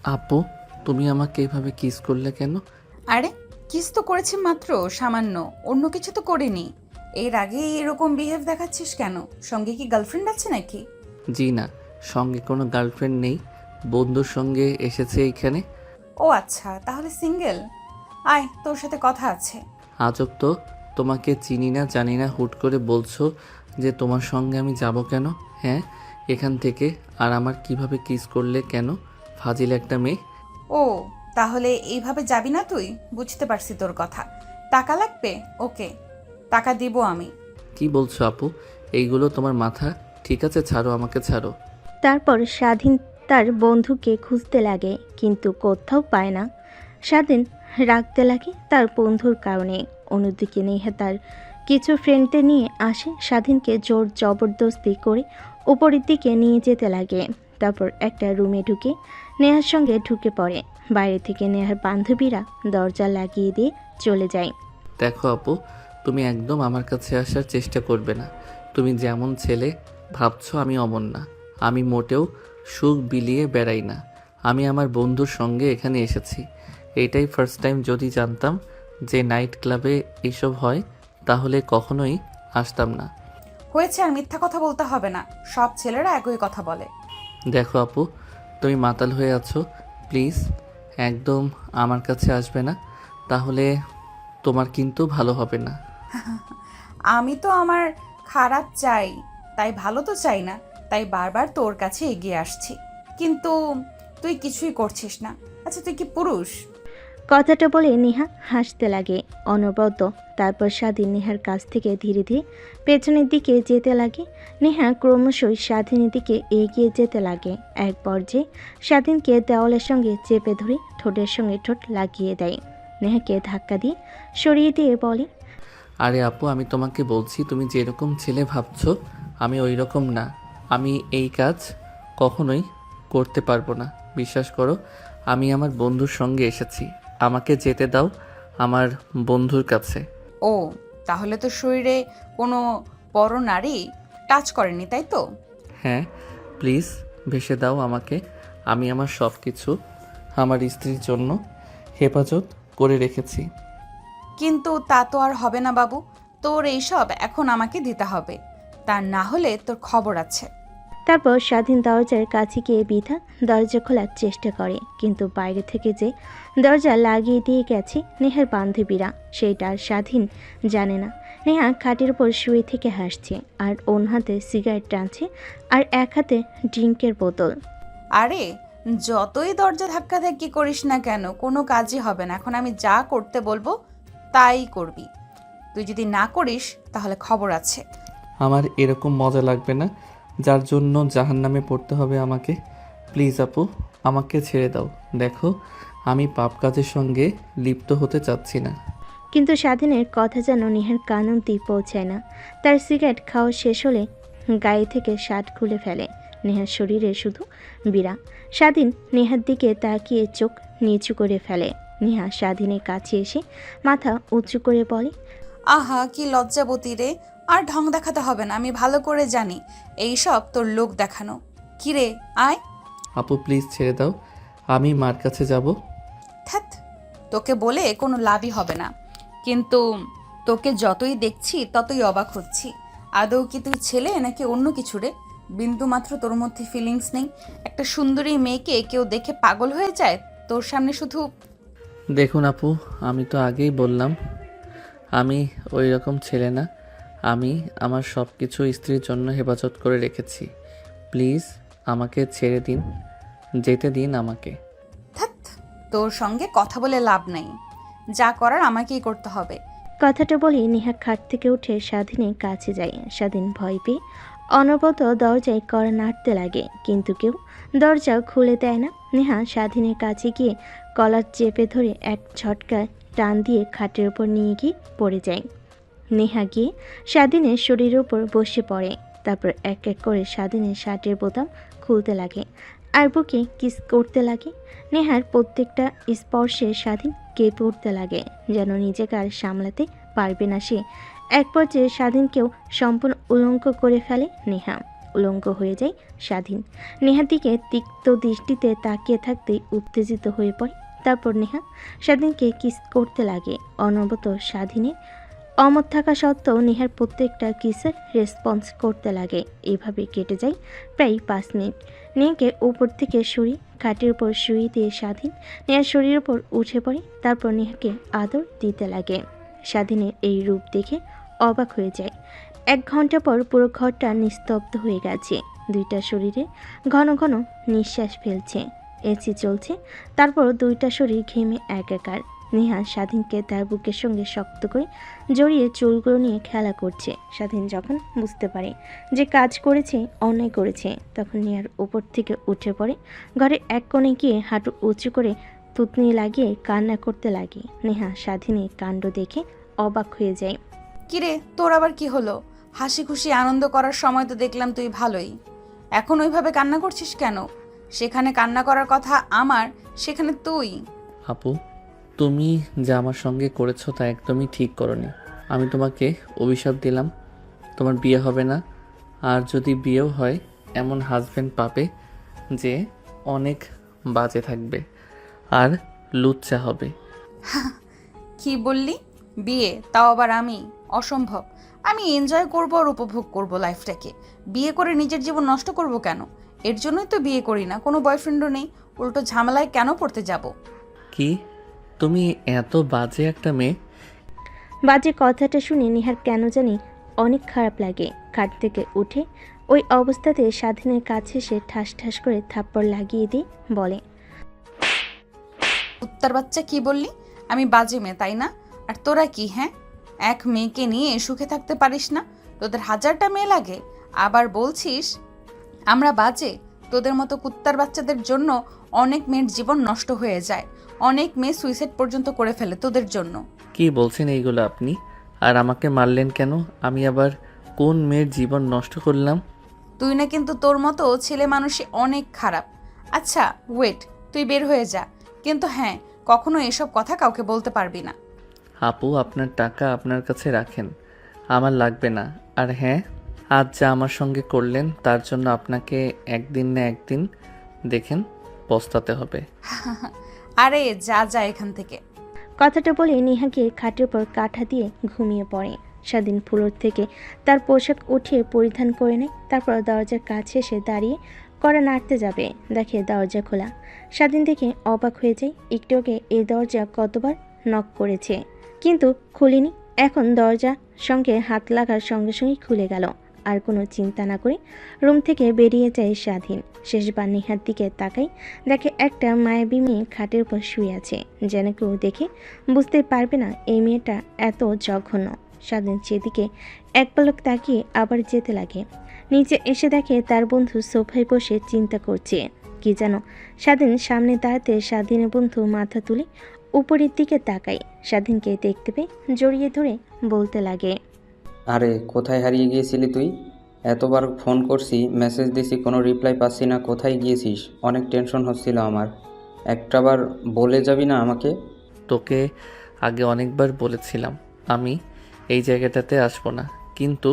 আপু, তুমি আমাকে এভাবে কিস করলে কেন? আরে কিস তো করেছি মাত্র, সামান্য। অন্য কিছু তো করিনি। এর আগে এরকম বিহেভ দেখাচ্ছিস কেন? সঙ্গে কি গার্লফ্রেন্ড আছে নাকি? জি না, সঙ্গে কোনো গার্লফ্রেন্ড নেই, বন্ধুর সঙ্গে এসেছে এইখানে। ও আচ্ছা, তাহলে সিঙ্গেল। আয়, তোর সাথে কথা আছে। আজব তো, তোমাকে চিনি না জানি না, হুট করে বলছো যে তোমার সঙ্গে আমি যাব কেন? হ্যাঁ, এখান থেকে। আর আমার কিভাবে কিস করলে কেন? ফাজিল একটা মেয়ে। ও, তাহলে এইভাবে যাবি না তুই? বুঝতে পারছি তোর কথা। টাকা লাগবে? ওকে, টাকা দিব আমি। কি বলছো আপু? এইগুলো তোমার মাথা ঠিক আছে? ছাড়ো, আমাকে ছাড়ো। তারপর স্বাধীন তার বন্ধুকে খুঁজতে লাগে, কিন্তু কোথাও পায় না। স্বাধীন রাখতে লাগে তার বন্ধুর কারণে। অন্যদিকে নেহা তার কিছু ফ্রেন্ডদের নিয়ে আসে, স্বাধীনকে জোর জবরদস্তি করে উপরের দিকে নিয়ে যেতে লাগে। তারপর একটা রুমে ঢুকে নেহার সঙ্গে ঢুকে পড়ে। বাইরে থেকে নেহার বান্ধবীরা দরজা লাগিয়ে দিয়ে চলে যায়। দেখো আপু, তুমি একদম আমার কাছে আসার চেষ্টা করবে না। তুমি যেমন ছেলে ভাবছো আমি অমন না। আমি মোটেও সুখ বিলিয়ে বেড়াই না। আমি আমার বন্ধুর সঙ্গে এখানে এসেছি। এটাই ফার্স্ট টাইম। যদি জানতাম যে নাইট ক্লাবে এসব হয় তাহলে কখনোই আসতাম না। হয়েছে, আর মিথ্যা কথা বলতে হবে না। সব ছেলেরা একই কথা বলে। দেখো আপু, তুমি মাতাল হয়ে আছো। প্লিজ একদম আমার কাছে আসবে না, তাহলে তোমার কিন্তু ভালো হবে না। আমি তো আমার খারাপ চাই, তাই ভালো তো চাই না। তাই বারবার তোর কাছে এগিয়ে আসছি, কিন্তু তুই কিছুই করছিস না। আচ্ছা, তুই কি পুরুষ? কথাটা বলে নেহা হাসতে লাগে অনবরত। তারপর স্বাধীন নেহার কাছ থেকে ধীরে ধীরে পেছনের দিকে যেতে লাগে। নেহা ক্রমশই স্বাধীনের দিকে এগিয়ে যেতে লাগে। এক পর্যায়ে স্বাধীনকে দেওয়ালের সঙ্গে চেপে ধরে ঠোঁটের সঙ্গে ঠোঁট লাগিয়ে দেয়। নেহাকে ধাক্কা দিয়ে সরিয়ে দিয়ে বলে, আরে আপু, আমি তোমাকে বলছি তুমি যেরকম ছেলে ভাবছো আমি ওই রকম না। আমি এই কাজ কখনোই করতে পারবো না। বিশ্বাস করো, আমি আমার বন্ধুর সঙ্গে এসেছি। আমাকে যেতে দাও আমার বন্ধুর কাছে। ও, তাহলে তো শরীরে কোনো বড় নারী টাচ করেনি, তাই তো? হ্যাঁ, প্লিজ ভেসে দাও আমাকে। আমি আমার সব কিছু আমার স্ত্রীর জন্য হেফাজত করে রেখেছি। কিন্তু তা তো আর হবে না বাবু। তোর এইসব এখন আমাকে দিতে হবে, তা না হলে তোর খবর আছে। তারপর স্বাধীন দরজার কাছে গিয়ে বিধা দরজা খোলার চেষ্টা করে, কিন্তু বাইরে থেকে যে দরজা লাগিয়ে দিয়ে গেছে নেহার বান্ধবীরা, সেইটা আর স্বাধীন জানে না। নেহা খাটের উপর শুয়ে থেকে হাসছে, আর অন্য হাতে সিগারেট টানছে, আর এক হাতে ড্রিঙ্কের বোতল। আরে, যতই দরজা ধাক্কাধাক্কি করিস না কেন, কোনো কাজই হবে না। এখন আমি যা করতে বলবো তাই করবি। তুই যদি না করিস তাহলে খবর আছে। আমার এরকম মজা লাগবে না যার জন্য জাহান্নামে পড়তে হবে আমাকে। প্লিজ আপু, আমাকে ছেড়ে দাও। দেখো, আমি পাপ কাজের সঙ্গে লিপ্ত হতে চাচ্ছি না। কিন্তু স্বাধীনের কথা যেন নেহার কান অবধি পৌঁছায় না। তার সিগারেট খাওয়া শেষ হলে গায়ে থেকে শার্ট খুলে ফেলে। নেহার শরীরে শুধু বিরা। স্বাধীন নেহার দিকে তাকিয়ে চোখ নিচু করে ফেলে। নেহা স্বাধীনের কাছে এসে মাথা উঁচু করে বলে, আহা, কি লজ্জাবতী রে! আর ঢং দেখাতে হবে না, আমি ভালো করে জানি এই সব তোর লোক দেখানো। কিরে, আয়। আপু প্লিজ ছেড়ে দাও, আমি মার কাছে যাব। ধ্যাৎ, তোকে বলে কোনো লাভই হবে না। কিন্তু তোকে যতই দেখছি ততই অবাক হচ্ছি। আদৌ কি তুই ছেলে নাকি অন্য কিছু রে? বিন্দু মাত্র তোর মধ্যে ফিলিংস নেই। একটা সুন্দরী মেয়েকে কেউ দেখে পাগল হয়ে যায়, তোর সামনে শুধু। দেখুন আপু, আমি তো আগেই বললাম আমি ওই রকম ছেলে না। আমি আমার সব কিছু স্ত্রীর জন্য হেফাজত করে রেখেছি। প্লিজ আমাকে ছেড়ে দিন, যেতে দিন আমাকে। ধ্যাৎ, তোর সঙ্গে কথা বলে লাভ নাই। যা করার আমাকেই করতে হবে। কথাটা বলে নেহা খাট থেকে উঠে স্বাধীনের কাছে যায়। স্বাধীন ভয় পেয়ে অনবরত দরজায় কড়া নাড়তে লাগে, কিন্তু কেউ দরজা খুলে দেয় না। নেহা স্বাধীনের কাছে গিয়ে কলার চেপে ধরে এক ঝটকায় টান দিয়ে খাটের উপর নিয়ে গিয়ে পড়ে যায়। নেহা গিয়ে স্বাধীনের শরীরের উপর বসে পড়ে। তারপর এক এক করে স্বাধীনের শার্টের বোতাম খুলতে লাগে, আর বুকে কিস করতে লাগে। নেহার প্রত্যেকটা স্পর্শে স্বাধীন কেঁপে উঠতে লাগে, যেন নিজেকে আর সামলাতে পারবে না সে। এক পর্যায়ে স্বাধীনকেও সম্পূর্ণ উলঙ্গ করে ফেলে নেহা। উলঙ্গ হয়ে যায় স্বাধীন। নেহার দিকে তিক্ত দৃষ্টিতে তাকিয়ে থাকতেই উত্তেজিত হয়ে পড়ে। তারপর নেহা স্বাধীনকে কিস করতে লাগে। অনবরত স্বাধীনের অমত থাকা সত্ত্বেও নেহার প্রত্যেকটা কিসের রেসপন্স করতে লাগে। এভাবে কেটে যায় প্রায় 5 মিনিট। নেহাকে উপর থেকে সরিয়ে খাটের উপর শুয়ে দিয়ে স্বাধীন নেহার শরীরের উপর উঠে পড়ে। তারপর নেহাকে আদর দিতে লাগে। স্বাধীনের এই রূপ দেখে অবাক হয়ে যায়। 1 ঘন্টা পর পুরো ঘরটা নিস্তব্ধ হয়ে গেছে। দুইটা শরীরে ঘন ঘন নিঃশ্বাস ফেলছে। এসি চলছে, তারপর দুইটা শরীর ঘেমে একাকার। নেহা স্বাধীনকে তার বুকের সঙ্গে শক্ত করে জড়িয়ে চুলগুলো নিয়ে খেলা করছে। স্বাধীন যখন বুঝতে পারে যে কাজ করেছে, অন্যায় করেছে, তখন নেহার উপর থেকে উঠে পড়ে। ঘরের এক কোণে গিয়ে হাঁটু উঁচু করে থুতনি লাগিয়ে কান্না করতে লাগে। নেহা স্বাধীনের কাণ্ড দেখে অবাক হয়ে যায়। কিরে, তোর আবার কি হলো? হাসি খুশি আনন্দ করার সময় তো দেখলাম তুই ভালোই, এখন ওইভাবে কান্না করছিস কেন? সেখানে কান্না করার কথা আমার, সেখানে তুই। আপু, তুমি যা আমার সঙ্গে করেছো তা একদমই ঠিক করনি। আমি তোমাকে অভিশাপ দিলাম, তোমার বিয়ে হবে না। আর যদি বিয়েও হয়, এমন হাজব্যান্ড পাবে যে অনেক বাজে থাকবে আর লুচ্চা হবে। কি বললি? বিয়ে? তাও আবার আমি? অসম্ভব। আমি এনজয় করব আর উপভোগ করব লাইফটাকে। বিয়ে করে নিজের জীবন নষ্ট করব কেন? এর জন্যই তো বিয়ে করি না, কোনো বয়ফ্রেন্ডও নেই, উল্টো ঝামেলায় কেন পড়তে যাব? কি, তুমি এত বাজে একটা মেয়ে? বাজে কথাটা শুনে নেহার কেন জানি অনেক খারাপ লাগে। খাট থেকে উঠে ওই অবস্থাতে স্বাধীনের কাছে এসে ঠাস ঠাস করে থাপ্পড় লাগিয়ে দিয়ে বলে, উত্তর বাচ্চা, কি বললি? আমি বাজে মেয়ে, তাই না? আর তোরা কি, হ্যাঁ, এক মেয়েকে নিয়ে সুখে থাকতে পারিস না? তোদের 1000টা মেয়ে লাগে, আবার বলছিস আমরা বাজে? তোদের মতো কুত্তার বাচ্চাদের জন্য অনেক মেয়ের জীবন নষ্ট হয়ে যায়, অনেক মেয়ে সুইসাইড পর্যন্ত করে ফেলে তোদের জন্য। কি বলছেন এইগুলো আপনি? আর আমাকে মারলেন কেন? আমি আবার কোন মেয়ের জীবন নষ্ট করলাম? তুই না, কিন্তু তোর মতো ছেলে মানুষই অনেক খারাপ। আচ্ছা ওয়েট, তুই বের হয়ে যা, কিন্তু হ্যাঁ, কখনো এসব কথা কাউকে বলতে পারবি না। আপু, আপনার টাকা আপনার কাছে রাখেন, আমার লাগবে না। আর হ্যাঁ, আজ যা আমার সঙ্গে করলেন তার জন্য আপনাকে একদিন না একদিন দেখেন পস্তাতে হবে। আরে যা যা এখান থেকে। কথাটা বলে নেহাকে খাটের উপর কাঁথা দিয়ে ঘুমিয়ে পড়ে। স্বাধীন ফ্লোর থেকে তার পোশাক উঠিয়ে পরিধান করে নেয়। তারপর দরজার কাছে এসে দাঁড়িয়ে কড়া নাড়তে যাবে, দেখে দরজা খোলা। স্বাধীন দেখে অবাক হয়ে যায়। একটু আগে এই দরজা কতবার নক করেছে, কিন্তু খুলিনি। এখন দরজা সঙ্গে হাত লাগার সঙ্গে সঙ্গেই খুলে গেল। আর কোনো চিন্তা না করে রুম থেকে বেরিয়ে যায় স্বাধীন। শেষবার নেহার দিকে তাকাই, দেখে একটা মায়াবী মেয়ে খাটের উপর শুয়ে আছে। যেন কেউ দেখে বুঝতে পারবে না এই মেয়েটা এত জঘন্য। স্বাধীন সেদিকে এক পলক তাকিয়ে আবার যেতে লাগে। নিচে এসে দেখে তার বন্ধু সোফায় বসে চিন্তা করছে কি যেন। স্বাধীন সামনে দাঁড়াতে স্বাধীনের বন্ধু মাথা তুলে উপরের দিকে তাকায়। স্বাধীনকে দেখতে পেয়ে জড়িয়ে ধরে বলতে লাগে, আরে কোথায় হারিয়ে গিয়েছিলি তুই? এতবার ফোন করছি, মেসেজ দিছি, কোনো রিপ্লাই পাচ্ছি না। কোথায় গিয়েছিস? অনেক টেনশন হচ্ছিল আমার। একটাবার বলে যাবি না আমাকে? তোকে আগে অনেকবার বলেছিলাম আমি এই জায়গাটাতে আসবো না, কিন্তু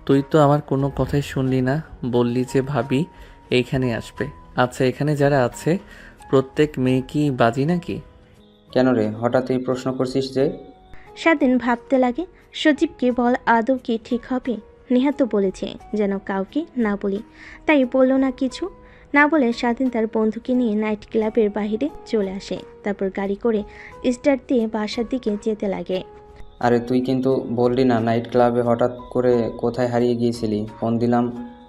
তুই তো আমার কোনো কথাই শুনলি না। বললি যে ভাবি এইখানে আসবে। আচ্ছা, এখানে যারা আছে প্রত্যেক মেয়ে কি বাজি নাকি? কেন রে, হঠাৎ এই প্রশ্ন করছিস যে? স্বাধীন ভাবতে লাগে, সজীবকে বল আদৌ কি ঠিক হবে? নেহা তো বলেছে যেন কাউকে না বলি, তাই বলল না কিছু। না বলে স্বাধীন তার বন্ধুকে নিয়ে নাইট ক্লাবের বাইরে চলে আসে। তারপর গাড়ি করে স্টার্ট দিয়ে বাসার দিকে যেতে লাগে। আরে তুই কিন্তু বললি না নাইট ক্লাবে হঠাৎ করে কোথায় হারিয়ে গিয়েছিলি? ফোন দিলাম,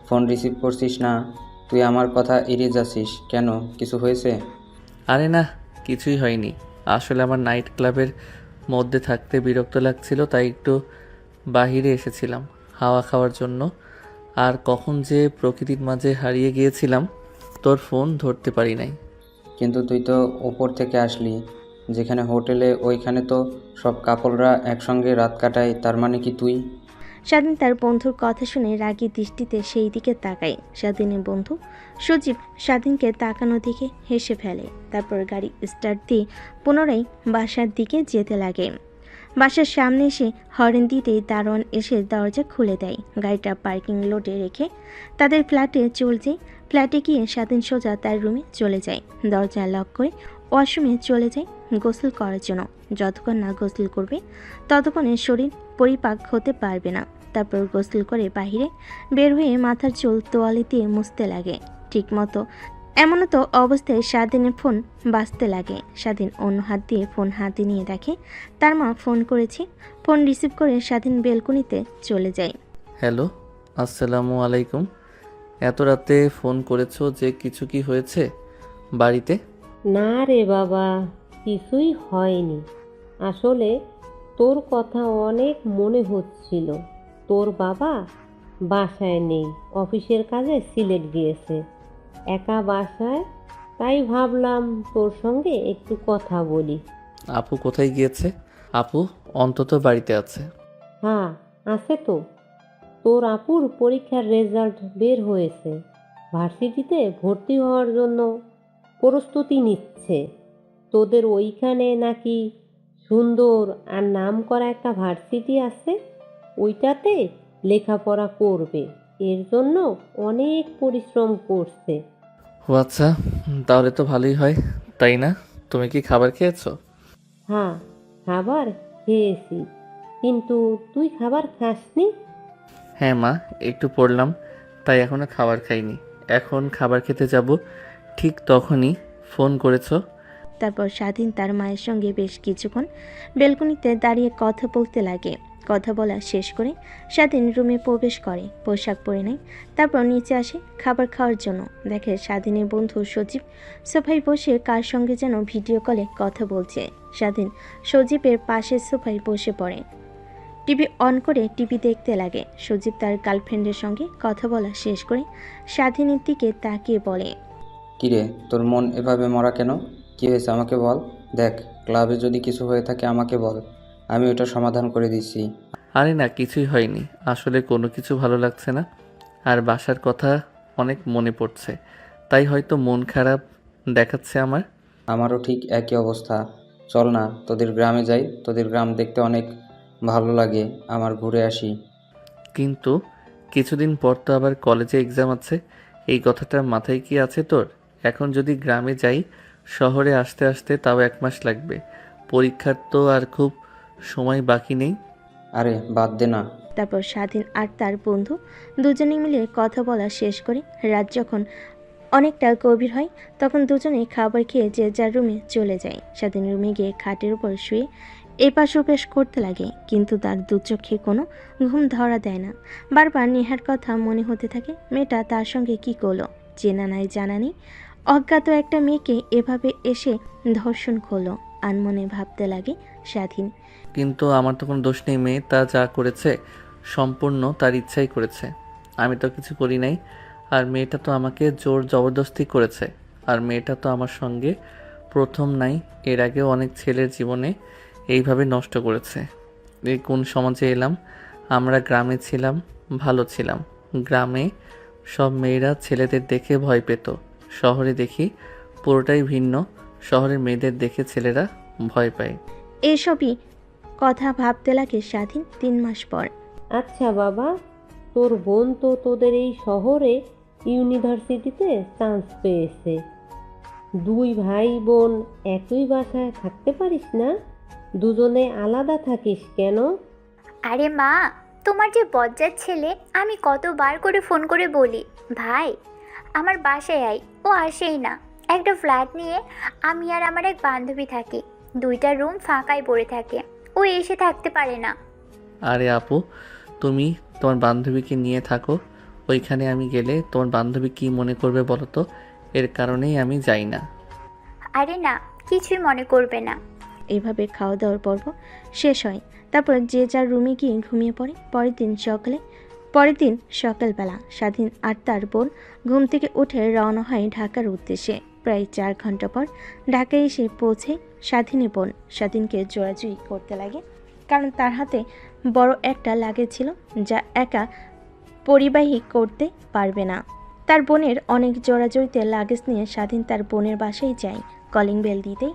ফোন রিসিভ করছিস না। তুই আমার কথা এড়িয়ে যাচ্ছিস কেন? কিছু হয়েছে? আরে না, কিছুই হয়নি। আসলে আমার নাইট ক্লাবের মধ্যে থাকতে বিরক্ত লাগছিল, তাই একটু বাহিরে এসেছিলাম হাওয়া খাওয়ার জন্য। আর কখন যে প্রকৃতির মাঝে হারিয়ে গিয়েছিলাম, তোর ফোন ধরতে পারি নাই। কিন্তু তুই তো ওপর থেকে আসলি, যেখানে হোটেলে, ওইখানে তো সব কাপলরা একসঙ্গে রাত কাটায়। তার মানে কি তুই? স্বাধীন তার বন্ধুর কথা শুনে রাগী দৃষ্টিতে সেই দিকে তাকায়। স্বাধীনের বন্ধু সজীব স্বাধীনকে তাকানো দেখে হেসে ফেলে। তারপর গাড়ি স্টার্ট দিয়ে পুনরায় বাসার দিকে যেতে লাগে। বাসার সামনে এসে হর্ন দিতেই দারোয়ান এসে দরজা খুলে দেয়। গাড়িটা পার্কিং লটে রেখে তাদের ফ্ল্যাটে চলে যায়। ফ্ল্যাটে গিয়ে স্বাধীন সোজা তার রুমে চলে যায়। দরজা লক করে ওয়াশরুমে চলে যায় গোসল করার জন্য। যতক্ষণ না গোসল করবে ততক্ষণে শরীর পরিপাক হতে পারবে না। তারপর গোসল করে বাইরে বের হয়ে মাথার চুল তোয়ালে দিয়ে মুছতে লাগে। ঠিকমতো এমনও তো অবস্থায় স্বাধীনের ফোন বাজতে লাগে। স্বাধীন অন্য হাত দিয়ে ফোন হাতে নিয়ে দেখে তার মা ফোন করেছে। ফোন রিসিভ করে স্বাধীন বেলকনিতে চলে যায়। হ্যালো, আসসালামু আলাইকুম। এত রাতে ফোন করেছো যে, কিছু কি হয়েছে বাড়িতে? না রে বাবা, কিছুই হয়নি। আসলে তোর কথা অনেক মনে হচ্ছিল। তোর বাবা বাসায় নেই, অফিসের কাজে সিলেট গিয়েছে, একা বাসায়। তাই ভাবলাম তোর সঙ্গে একটু কথা বলি। আপু কোথায় গিয়েছে? আপু অন্তত বাড়িতে আছে। হ্যাঁ, আছে তো। তোর আপুর পরীক্ষার রেজাল্ট বের হয়েছে, ভার্সিটিতে ভর্তি হওয়ার জন্য প্রস্তুতি নিচ্ছে। তোদের ওইখানে নাকি সুন্দর আর নামকরা একটা ভার্সিটি আছে, ওইটাতে লেখাপড়া করবে। এর জন্য অনেক পরিশ্রম করছে। ও আচ্ছা, তাহলে তো ভালোই হয়, তাই না? তুমি কি খাবার খেয়েছো? হ্যাঁ, খাবার খেয়েছি। কিন্তু তুই খাবার খাসনি? হ্যাঁ মা, একটু পড়লাম, তাই এখনো খাবার খাইনি। এখন খাবার খেতে যাব, ঠিক তখনই ফোন করেছো। তারপর স্বাধীন তার মায়ের সঙ্গে বেশ কিছুক্ষণ বেলকনিতে দাঁড়িয়ে কথা বলতে লাগে। কথা বলা শেষ করে স্বাধীন রুমে প্রবেশ করে, পোশাক পরে নেয়। তারপর নিচে আসে খাবার খাওয়ার জন্য। দেখে স্বাধীনের বন্ধু সজীব সোফায় বসে কার সঙ্গে যেন ভিডিও কলে কথা বলছে। স্বাধীন সজীবের পাশের সোফায় বসে পড়ে, টিভি অন করে টিভি দেখতে লাগে। সজীব তার গার্লফ্রেন্ডের সঙ্গে কথা বলা শেষ করে স্বাধীনের দিকে তাকিয়ে বলে, কিরে, তোর মন এভাবে মরা কেন? কী হয়েছে আমাকে বল। দেখ, ক্লাবে যদি কিছু হয়ে থাকে আমাকে বল, আমি ওটা সমাধান করে দিচ্ছি। আরে না, কিছুই হয়নি। আসলে কোনো কিছু ভালো লাগছে না, আর বাসার কথা অনেক মনে পড়ছে, তাই হয়তো মন খারাপ দেখাচ্ছে আমার। আমারও ঠিক একই অবস্থা। চল না তোদের গ্রামে যাই, তোদের গ্রাম দেখতে অনেক ভালো লাগে আমার, ঘুরে আসি। কিন্তু কিছুদিন পর তো আবার কলেজে এক্সাম আছে, এই কথাটা মাথায় কি আছে তোর? এখন যদি গ্রামে যাই, শহরে আসতে আসতে তাও 1 মাস লাগবে। পরীক্ষার তো আর খুব সময় বাকি নেই। আরে বাদ দে না। তারপর স্বাধীন আর তার বন্ধু দুজনে মিলে কথা বলা শেষ করে রাত যখন অনেকটা গভীর হয় তখন দুজনে খাবার খেয়ে যে যার রুমে চলে যায়। স্বাধীন রুমে গিয়ে খাটের উপর শুয়ে এপাশ ওপাশ করতে লাগে, কিন্তু তার দু চোখে কোনো ঘুম ধরা দেয় না। বারবার নেহার কথা মনে হতে থাকে। মেয়েটা তার সঙ্গে কি করলো, চেনা নাই জানা নেই, অজ্ঞাত একটা মেয়েকে এভাবে এসে ধর্ষণ করলো। আনমনে ভাবতে লাগে স্বাধীন। কিন্তু আমার তো কোনো দোষ নেই, মেয়ে তা যা করেছে সম্পূর্ণ তার ইচ্ছাই করেছে, আমি তো কিছু করি নাই। আর মেয়েটা তো আমাকে জোর জবরদস্তি করেছে। আর মেয়েটা তো আমার সঙ্গে প্রথম নাই, এর আগেও অনেক ছেলের জীবনে এইভাবে নষ্ট করেছে। এই কোন সমাজে এলাম? আমরা গ্রামে ছিলাম, ভালো ছিলাম। গ্রামে সব মেয়েরা ছেলেদের দেখে ভয় পেত, শহরে দেখি পুরোটাই ভিন্ন। শহরের মেয়েদের দেখে ছেলেরা ভয় পায়। এসবই কথা ভাবতে লাগে স্বাধীন 3 মাস পর। আচ্ছা বাবা, তোর বোন তো তোদের এই শহরে ইউনিভার্সিটিতে চান্স পেয়েছে। 2 ভাই বোন একই বাসায় থাকতে পারিস না? দুজনে আলাদা থাকিস কেন? আরে মা, তোমার যে বজ্জাত ছেলে, আমি কতবার করে ফোন করে বলি, ভাই আমার বাসায় আয়, ও আসেই না। একটা ফ্ল্যাট নিয়ে আমি আর আমার এক বান্ধবী থাকি, 2টা রুম ফাঁকাই পড়ে থাকে, ও এসে থাকতে পারে না। আরে আপু, তুমি তোমার বান্ধবীকে নিয়ে থাকো, ওইখানে আমি গেলে তোমার বান্ধবী কি মনে করবে বলো তো? এর কারণেই আমি যাই না। আরে না, কিছুই মনে করবে না। এভাবে খাওয়া দাওয়ার পর্ব শেষ হয়। তারপর যে যার রুমে গিয়ে ঘুমিয়ে পড়ে। পরের দিন সকালবেলা স্বাধীন আর তার বোন ঘুম থেকে উঠে রওনা হয় ঢাকার উদ্দেশ্যে। প্রায় 4 ঘন্টা পর ঢাকায় এসে পৌঁছে স্বাধীনের বোন। স্বাধীনকে জোরাজুরি করতে লাগে, কারণ তার হাতে বড় একটা লাগেজ ছিল যা একা পরিবাহী করতে পারবে না। তার বোনের অনেক জোরাজুরিতে লাগেজ নিয়ে স্বাধীন তার বোনের বাসায় যায়। কলিং বেল দিতেই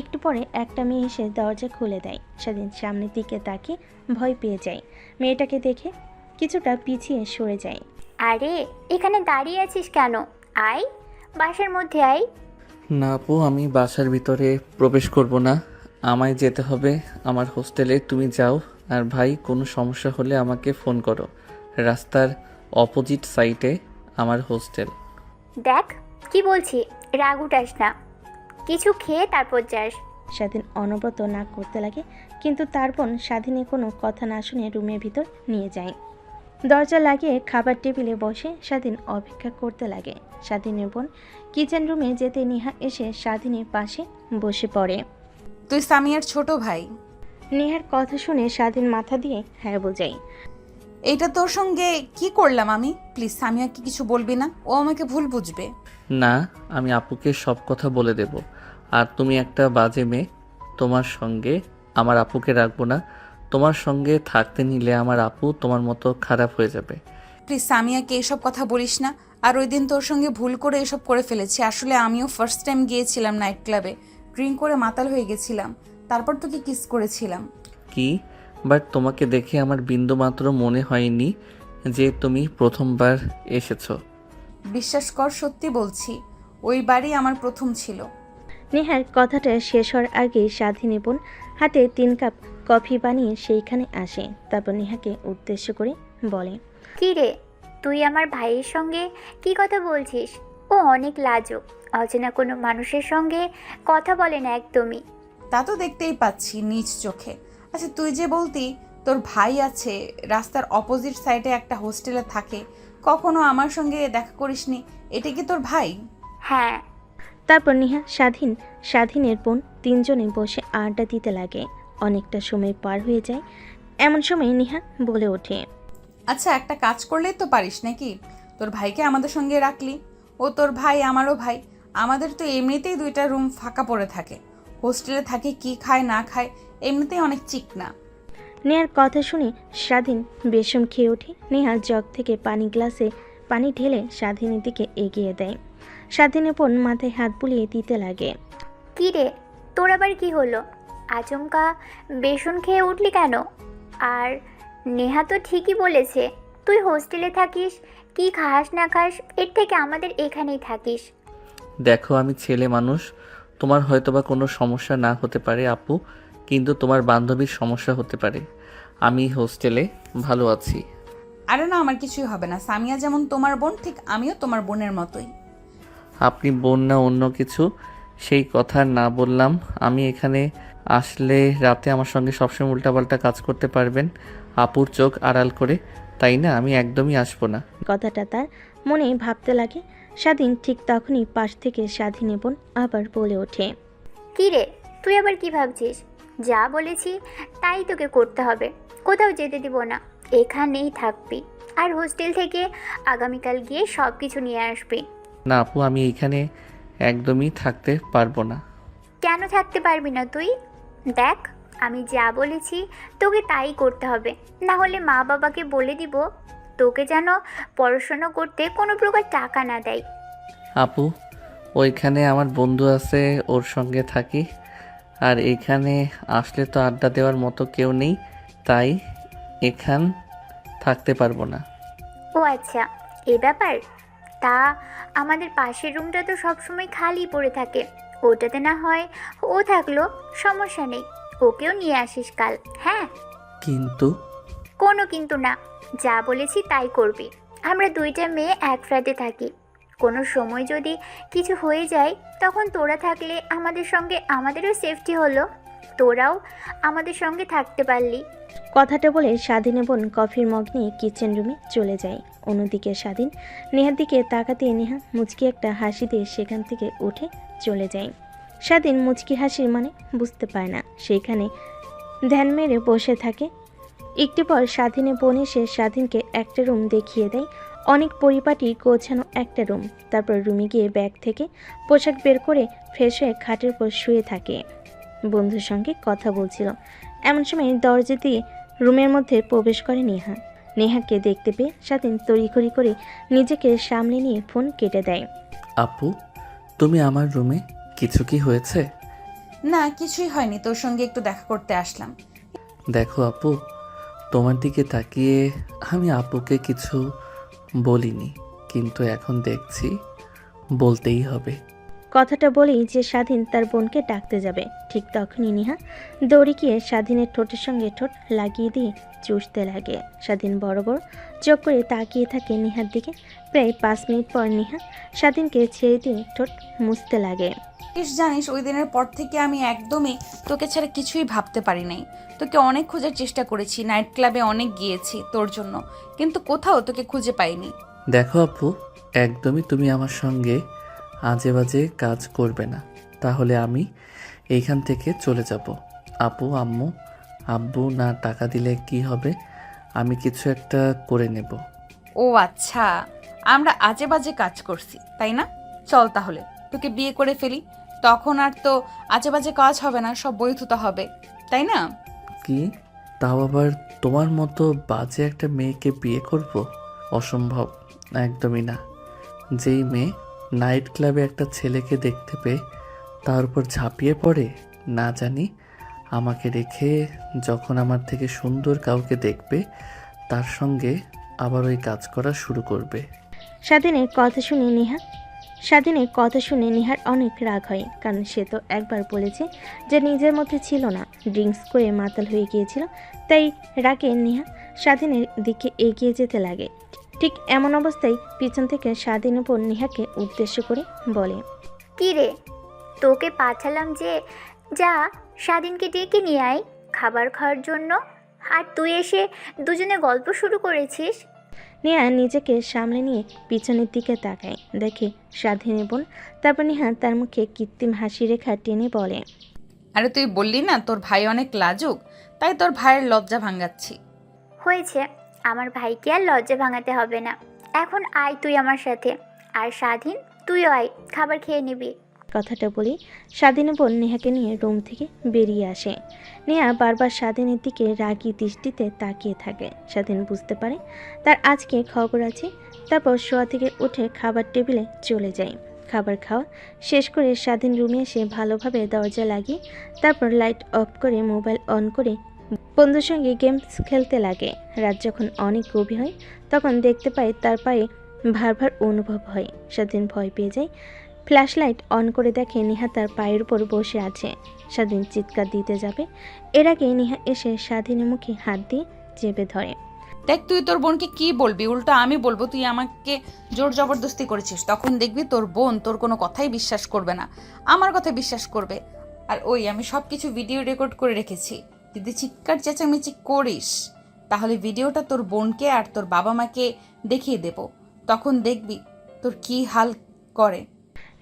একটু পরে একটা মেয়ে এসে দরজা খুলে দেয়। স্বাধীন সামনের দিকে তাকিয়ে ভয় পেয়ে যায়। মেয়েটাকে দেখে কিছুটা পিছিয়ে সরে যায়। আরে এখানে দাঁড়িয়ে আছিস কেন? আয়, বাসার মধ্যে আয়। না আপু, আমি বাসার ভিতরে প্রবেশ করব না। আমায় যেতে হবে আমার হোস্টেলে। তুমি যাও, আর ভাই কোনো সমস্যা হলে আমাকে ফোন করো। রাস্তার অপোজিট সাইডে আমার হোস্টেল। দেখ কি বলছি, রাগ উঠাস না, কিছু খেয়ে তারপর যাস। স্বাধীন অনবরত নাক করতে লাগে, কিন্তু তার বোন স্বাধীনের কোনো কথা না শুনে রুমের ভিতর নিয়ে যায়। দরজা লাগিয়ে খাবার টেবিলে বসে স্বাধীন অপেক্ষা করতে লাগে। স্বাধীনের বোন কিচেন রুমে যেতে নেহা এসে স্বাধীনের পাশে বসে পড়ে। তুই সামিয়ার ছোট ভাই। নেহার কথা শুনে স্বাধীন মাথা দিয়ে হ্যাঁ বোঝায়। এইটা তোর সঙ্গে কি করলাম আমি? প্লিজ সামিয়াকে কিছু বলবি না, ও আমাকে ভুল বুঝবে। না, আমি আপুকে সব কথা বলে দেব। আর তুমি একটা বাজে মেয়ে, তোমার সঙ্গে আমার আপুকে রাখবো না। তোমার সঙ্গে থাকতে নিলে আমার আপু তোমার মতো খারাপ হয়ে যাবে। প্লিজ সামিয়াকে এসব কথা বলিস না। আর ওই দিন তোর সঙ্গে ভুল করে এসব করে ফেলেছি। আসলে আমিও ফার্স্ট টাইম গিয়েছিলাম নাইট ক্লাবে, ড্রিঙ্ক করে মাতাল হয়ে গেছিলাম, তারপর তোকে কিস করেছিলাম। কি? বাট তোমাকে দেখে আমার বিন্দুমাত্র মনে হয়নি যে তুমি প্রথমবার এসেছো। বিশ্বাস কর, সত্যি বলছি, ওই বাড়ি আমার প্রথম ছিল। নেহার কথাটা শেষ হওয়ার আগে স্বাধীনী বোন হাতে 3 কাপ কফি বানিয়ে সেইখানে আসে। তারপর নেহাকে উদ্দেশ্য করে বলে, কি রে, তুই আমার ভাইয়ের সঙ্গে কি কথা বলছিস? ও অনেক লাজুক, অচেনা কোনো মানুষের সঙ্গে কথা বলে না একদমই। তা তো দেখতেই পাচ্ছি নিজ চোখে। আচ্ছা, তুই যে বলতি তোর ভাই আছে, রাস্তার অপোজিট সাইডে একটা হোস্টেলে থাকে, কখনো আমার সঙ্গে দেখা করিসনি, এটা কি তোর ভাই? হ্যাঁ। তারপর নেহা স্বাধীনের বোন 3 জনে বসে আড্ডা দিতে লাগে। অনেকটা সময় পার হয়ে যায়। এমন সময় নেহা বলে ওঠে, আচ্ছা, একটা কাজ করলেই তো পারিস নাকি? তোর ভাইকে আমাদের সঙ্গে রাখলি, ও তোর ভাই আমারও ভাই। আমাদের তো এমনিতেই 2টা রুম ফাঁকা পড়ে থাকে, হোস্টেলে থাকে কি খায় না খায়, এমনিতেই অনেক চিকনা। নেহার কথা শুনে স্বাধীন বেশম খেয়ে ওঠে। নেহা জগ থেকে গ্লাসে পানি ঢেলে স্বাধীনের দিকে এগিয়ে দেয়। স্বাধীনের বোন মাথায় হাত বুলিয়ে দিতে লাগে। কি রে, তোর আবার কি হলো? আচমকা বেসন খেয়ে উঠলি কেন? আর নেহা তো ঠিকই বলেছে, তুই হোস্টেলে থাকিস, কি খাস না খাস, এর থেকে আমাদের এখানেই থাকিস। দেখো, আমি ছেলে মানুষ, তোমার হয়তোবা কোনো সমস্যা না হতে পারে আপু, কিন্তু তোমার বান্ধবীর সমস্যা হতে পারে। আমি হোস্টেলে ভালো আছি। আরে না, আমার কিছুই হবে না। সামিয়া যেমন তোমার বোন, ঠিক আমিও তোমার বোনের মতোই। আপনি বোন না অন্য কিছু, সেই কথা না বললাম। আমি এখানে আসলে রাতে আমার সঙ্গে সবসময় উল্টাপাল্টা কাজ করতে পারবেন আপুর চোখ আড়াল করে, তাই না? আমি একদমই আসবো না। কথাটা তার মনে ভাবতে লাগে। স্বাধীন ঠিক তখনই পাশ থেকে স্বাধীনী বোন আবার বলে ওঠে, কি রে, তুই আবার কি ভাবছিস? যা বলেছি তাই তোকে করতে হবে, কোথাও যেতে দিব না, এখানেই থাকবি। আর হোস্টেল থেকে আগামীকাল গিয়ে সব কিছু নিয়ে আসবি। না আপু, আমি এইখানে একদমই থাকতে পারবো না। কেন থাকতে পারবি না তুই? দেখ, আমি যা বলেছি তোকে তাই করতে হবে, না হলে মা বাবাকে বলে দিব তোকে যেন পড়াশোনা করতে কোনো প্রকার টাকা না দেয়। আপু, ওইখানে আমার বন্ধু আছে, ওর সঙ্গে থাকি। আর এখানে আসলে তো আড্ডা দেওয়ার মতো কেউ নেই, তাই এখান থাকতে পারবো না। ও আচ্ছা, এ ব্যাপার। তা আমাদের পাশের রুমটা তো সবসময় খালি পড়ে থাকে, ওটাতে না হয় ও থাকলো, সমস্যা নেই, ওকেও নিয়ে আসিস কাল। হ্যাঁ? কিন্তু কোনো কিন্তু না, যা বলেছি তাই করবি। আমরা 2টা মেয়ে এক ফ্ল্যাটে থাকি, কোনো সময় যদি কিছু হয়ে যায় তখন তোরা থাকলে আমাদের সঙ্গে আমাদেরও সেফটি হলো, তোরাও আমাদের সঙ্গে থাকতে পারলি। কথাটা বলে স্বাধীনের বোন কফির মগ নিয়ে কিচেন রুমে চলে যায়। অন্যদিকে স্বাধীন নেহার দিকে তাকাতে নেহা মুচকি একটা হাসি দিয়ে সেখান থেকে উঠে চলে যায়। স্বাধীন মুচকি হাসির মানে বুঝতে পারে না, সেখানে ধ্যান মেরে বসে থাকে। একটু পর স্বাধীনের বোন এসে স্বাধীনকে একটা রুম দেখিয়ে দেয়, অনেক পরিপাটি গোছানো একটা রুম। তারপর রুমে গিয়ে ব্যাগ থেকে পোশাক বের করে ফ্রেশ হয়ে খাটের উপর শুয়ে থাকে। বন্ধুর সঙ্গে কথা বলছিল। এমন সময় দরজা দিয়ে রুমের মধ্যে প্রবেশ করে নেহা। নেহাকে দেখতে পেয়ে স্বাধীন তড়িঘড়ি করে নিজেকে সামলে নিয়ে ফোন কেটে দেয়। আপু, তুমি আমার রুমে কিছু কি হয়েছে? না, কিছুই হয়নি, তোর সঙ্গে একটু দেখা করতে আসলাম। দেখো আপু, তোমার দিকে তাকিয়ে আমি আপুকে কিছু বলিনি, কিন্তু এখন দেখছি বলতেই হবে। কথাটা বলেই যে স্বাধীন তার বোনকে ডাকতে যাবে, ঠিক তখনই নিহা দৌড়ে গিয়ে স্বাধীনের ঠোঁটের সঙ্গে ঠোঁট লাগিয়ে দিয়ে চুষতে লাগে। স্বাধীন বড় বড় চোখ করে তাকিয়ে থাকে নিহার দিকে। প্রায় 5 মিনিট পর নিহা স্বাধীনকে ছেড়ে দিয়ে ঠোঁট মুছতে লাগে। জানিস, ওই দিনের পর থেকে আমি একদমই তোকে ছাড়া কিছুই ভাবতে পারি নাই। তোকে অনেক খোঁজার চেষ্টা করেছি, নাইট ক্লাবে অনেক গিয়েছি তোর জন্য, কিন্তু কোথাও তোকে খুঁজে পাইনি। দেখো আপু, একদমই তুমি আমার সঙ্গে আজে বাজে কাজ করবে না, তাহলে আমি এইখান থেকে চলে যাব। আপু, আব্বু না টাকা দিলে কি হবে? আমি কিছু একটা করে নেব। ও আচ্ছা, আমরা আজে বাজে কাজ করছি তাই না? চল তাহলে তোকে বিয়ে করে ফেলি, তখন আর তো আজে বাজে কাজ হবে না, সব বৈধতা হবে, তাই না? কি? তাও আবার তোমার মতো বাজে একটা মেয়েকে বিয়ে করব? অসম্ভব, একদমই না। যেই মেয়ে নাইট ক্লাবে একটা ছেলেকে দেখতে পেয়ে তার উপর ঝাঁপিয়ে পড়ে, না জানি আমাকে রেখে যখন আমার থেকে সুন্দর কাউকে দেখবে তার সঙ্গে আবার ওই কাজ করা শুরু করবে। স্বাধীনের কথা শুনে নিহার অনেক রাগ হয়, কারণ সে তো একবার বলেছে যে নিজের মধ্যে ছিল না, ড্রিঙ্কস করে মাতাল হয়ে গিয়েছিল। তাই রাগে নিহা স্বাধীনের দিকে এগিয়ে যেতে লাগে। ঠিক এমন অবস্থায় পিছন থেকে স্বাধীন উপর নিহাকে উদ্দেশ্য করে বলে, কি রে, তোকে পাঠালাম যে যা স্বাধীনকে ডেকে নিয়ে আয় খাবার খাওয়ার জন্য, আর তুই এসে দুজনে গল্প শুরু করেছিস। নিহা নিজেকে সামলে নিয়ে পিছনের দিকে তাকায়, দেখে স্বাধীনের বোন। তারপর নিহা তার মুখে কৃত্রিম হাসি রেখা টেনে বলে, আরে তুই বললি না তোর ভাই অনেক লাজুক, তাই তোর ভাইয়ের লজ্জা ভাঙাচ্ছি। হয়েছে, আমার ভাইকে আর লজ্জা ভাঙাতে হবে না। এখন আয় তুই আমার সাথে, আর স্বাধীন তুইও আয়, খাবার খেয়ে নিবি। কথাটা বলি স্বাধীনের বোন নেহাকে নিয়ে রুম থেকে বেরিয়ে আসে। নেহা বারবার স্বাধীনের দিকে রাগী দৃষ্টিতে তাকিয়ে থাকে। স্বাধীন বুঝতে পারে তার আজকে খবর আছে। তারপর শোয়া থেকে উঠে খাবার টেবিলে চলে যায়। খাবার খাওয়া শেষ করে স্বাধীন রুমে এসে ভালোভাবে দরজা লাগিয়ে তারপর লাইট অফ করে মোবাইল অন করে বন্ধুর সঙ্গে গেমস খেলতে লাগে। রাত যখন অনেক গভীর হয় তখন দেখতে পায় তার পায়ে ভার ভার অনুভব হয়। স্বাধীন ভয় পেয়ে যায়। ফ্ল্যাশ লাইট অন করে দেখে নিহা তার পায়ের উপর বসে আছে। স্বাধীন চিৎকার দিতে যাবে, এর আগে নিহা এসে স্বাধীনের মুখে হাত দিয়ে চেপে ধরে। দেখ, তুই তোর বোনকে কি বলবি, উল্টো আমি বলবো তুই আমাকে জোর জবরদস্তি করেছিস। তখন দেখবি তোর বোন তোর কোনো কথাই বিশ্বাস করবে না, আমার কথা বিশ্বাস করবে। আর ওই আমি সব কিছু ভিডিও রেকর্ড করে রেখেছি, যদি চিৎকার চেঁচামেচি করিস তাহলে ভিডিওটা তোর বোনকে আর তোর বাবা মাকে দেখিয়ে দেব, তখন দেখবি তোর কি হাল করে।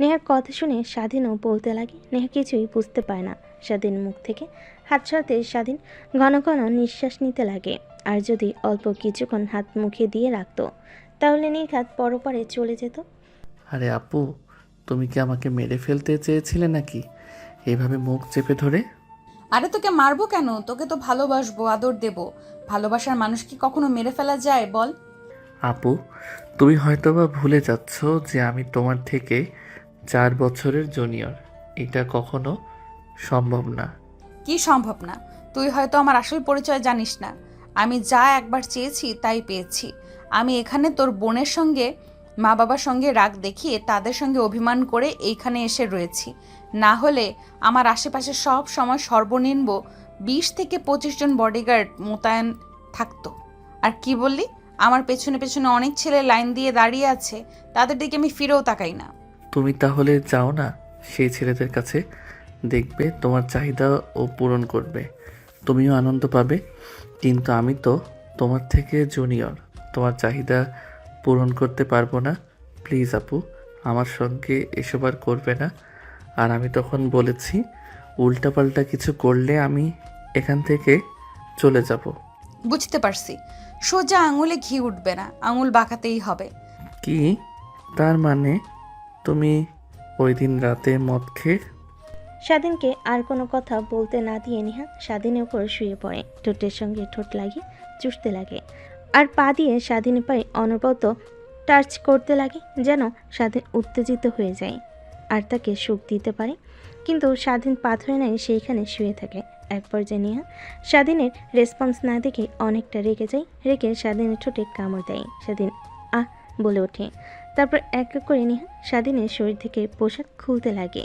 নেহার কথা শুনে স্বাধীনও বলতে লাগে। নেহা কিছুই বুঝতে পায় না। স্বাধীন মুখ থেকে হাত সরাতে স্বাধীন ঘন ঘন নিঃশ্বাস নিতে লাগে। আর যদি অল্প কিছুক্ষণ হাত মুখে দিয়ে রাখতো তাহলে নির্ঘাত পরপারে চলে যেত। আরে আপু, তুমি কি আমাকে মেরে ফেলতে চেয়েছিলে নাকি এভাবে মুখ চেপে ধরে? আরে তোকে মারবো কেন, তোকে তো ভালোবাসবো, আদর দেব। ভালোবাসার মানুষ কি কখনো মেরে ফেলা যায় বল? আপু, তুমি হয়তোবা ভুলে যাচ্ছ যে আমি তোমার থেকে 4 বছরের জুনিয়র। এটা কখনো সম্ভব না। কি সম্ভব না? তুই হয়তো আমার আসল পরিচয় জানিস না। আমি যা একবার চেয়েছি তাই পেয়েছি। আমি এখানে তোর বোনের সঙ্গে মা বাবার সঙ্গে রাগ দেখিয়ে তাদের সঙ্গে অভিমান করে এইখানে এসে রয়েছি। না হলে আমার আশেপাশে সব সময় সর্বনিম্ন 20 থেকে 25 জন বডিগার্ড মোতায়েন থাকতো। আর কি বললি, আমার পেছনে পেছনে অনেক ছেলে লাইন দিয়ে দাঁড়িয়ে আছে, তাদের দিকে আমি ফিরেও তাকাই না। তুমি তাহলে যাও না সেই ছেলেদের কাছে, দেখবে তোমার চাহিদা ও পূরণ করবে, তুমিও আনন্দ পাবে। কিন্তু আমি তো তোমার থেকে জুনিয়র, তোমার চাহিদা পূরণ করতে পারবো না। প্লিজ আপু, আমার সঙ্গে এসব আর করবে না। আর আমি তখন বলেছি, উল্টাপাল্টা কিছু করলে আমি এখান থেকে চলে যাব। বুঝতে পারছি, সোজা আঙুলে ঘি উঠবে না, আঙুল বাঁকাতেই হবে। কি তার মানে? তুমি ওই দিন রাতে মদ খেয়ে? স্বাধীনকে আর কোনো কথা বলতে না দিয়ে নিহা স্বাধীনের উপর শুয়ে পড়ে। ঠোঁটের সঙ্গে ঠোঁট লাগিয়ে চুষতে লাগে আর পা দিয়ে স্বাধীনের পায়ে অনবরত টাচ করতে লাগে, যেন স্বাধীন উত্তেজিত হয়ে যায়। আর তাকে সুখ দিতে পারে, কিন্তু স্বাধীন পাথরে নাই সেইখানে শুয়ে থাকে। এক পর্যায়ে নেহা স্বাধীনের রেসপন্স না দেখে অনেকটা রেগে যায়। রেগে স্বাধীনের ঠোঁটে কামড় দেয়। স্বাধীন আহ বলে ওঠে। তারপর এক এক করে নেহা স্বাধীনের শরীর থেকে পোশাক খুলতে লাগে।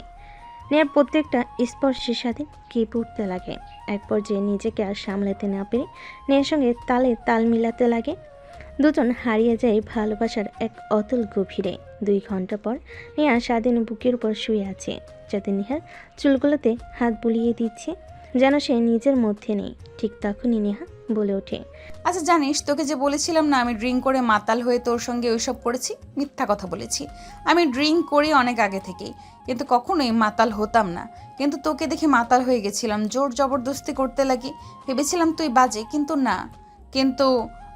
নেহার প্রত্যেকটা স্পর্শে স্বাধীন কেঁপে উঠতে লাগে। এক পর্যায়ে নিজেকে আর সামলাতে না পেরে নেহার সঙ্গে তালে তাল মিলাতে লাগে। দুজন হারিয়ে যায় ভালোবাসার এক অতল গভীরে। 2 ঘন্টা পর নেহা স্বাধীনের বুকের উপর শুয়ে আছে। স্বাধীন নেহার চুলগুলোতে হাত বুলিয়ে দিচ্ছে, যেন সে নিজের মধ্যে নেই। ঠিক তখনই নেহা বলে ওঠে, আচ্ছা জানিস, তোকে যে বলেছিলাম না আমি ড্রিঙ্ক করে মাতাল হয়ে তোর সঙ্গে ওইসব করেছি, মিথ্যা কথা বলেছি। আমি ড্রিঙ্ক করি অনেক আগে থেকেই, কিন্তু কখনোই মাতাল হতাম না। কিন্তু তোকে দেখে মাতাল হয়ে গেছিলাম, জোর জবরদস্তি করতে লাগি। ভেবেছিলাম তুই বাজে, কিন্তু না। কিন্তু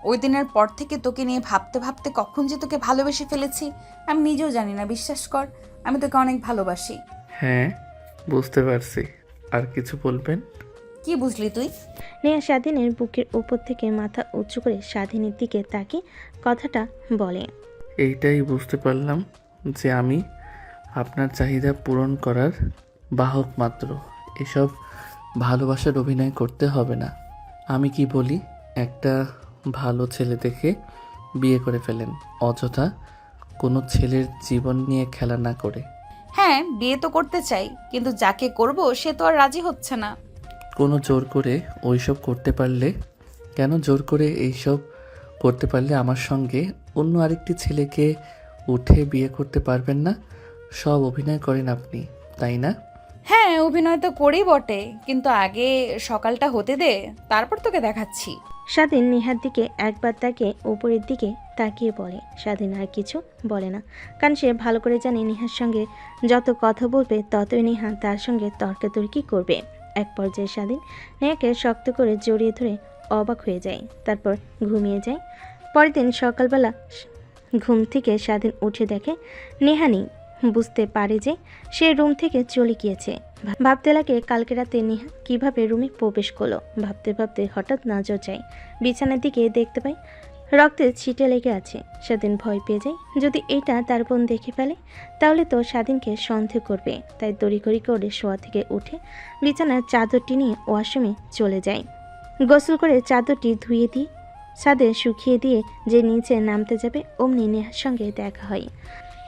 ওই দিনের পর থেকে তোকে নিয়ে ভাবতে ভাবতে কখন যে তোকে ভালোবেসে ফেলেছি আমি নিজেও জানি না। বিশ্বাস কর, আমি তোকে অনেক ভালোবাসি। হ্যাঁ, বুঝতে পারছি। আর কিছু বলবেন? কি বুঝলি তুই? নেহা স্বাধীনের বুকের উপর থেকে মাথা উঁচু করে স্বাধীনের দিকে তাকিয়ে কথাটা বলে, এইটাই বুঝতে পারলাম যে আমি আপনার চাহিদা পূরণ করার বাহক মাত্র। এসব ভালোবাসার অভিনয় করতে হবে না। আমি কি বলি, একটা ভালো ছেলে দেখে বিয়ে করে ফেলেন, অযথা কোনো ছেলের জীবন নিয়ে খেলা না করে। হ্যাঁ, বিয়ে তো করতে চাই, কিন্তু যাকে করব সে তো আর রাজি হচ্ছে না। কোনো জোর করে ওইসব করতে পারলে, কেন জোর করে এইসব করতে পারলে আমার সঙ্গে অন্য আরেকটি ছেলেকে উঠে বিয়ে করতে পারবেন না? সব অভিনয় করেন আপনি, তাই না? হ্যাঁ, অভিনয় তো করি বটে, কিন্তু আগে সকালটা হতে দে, তারপর তোকে দেখাচ্ছি। স্বাধীন নেহার দিকে একবার তাকে উপরের দিকে তাকিয়ে বলে। স্বাধীন আর কিছু বলে না, কারণ সে ভালো করে জানে নেহার সঙ্গে যত কথা বলবে ততই নেহা তার সঙ্গে তর্কাতর্কি করবে। এক পর্যায়ে স্বাধীন নেহাকে শক্ত করে জড়িয়ে ধরে অবাক হয়ে যায়, তারপর ঘুমিয়ে যায়। পরের দিন সকালবেলা ঘুম থেকে স্বাধীন উঠে দেখে নেহা নেই। বুঝতে পারে যে সে রুম থেকে চলে গিয়েছে। ভাবতে লাগে কালকে রাতে নেহা কিভাবে রুমে প্রবেশ করলো। ভাবতে ভাবতে হঠাৎ নজর যায় বিছানার দিকে, দেখতে পায় রক্তের ছিটে লেগে আছে। স্বাধীন ভয় পেয়ে যায়, যদি এটা তার বোন দেখে ফেলে তাহলে তো স্বাধীনকে সন্দেহ করবে। তাই তড়িঘড়ি করে শোয়া থেকে উঠে বিছানার চাদরটি নিয়ে ওয়াশরুমে চলে যায়। গোসল করে চাদরটি ধুয়ে দিয়ে ছাদে শুকিয়ে দিয়ে যে নিচে নামতে যাবে, অমনি নেহার সঙ্গে দেখা হয়।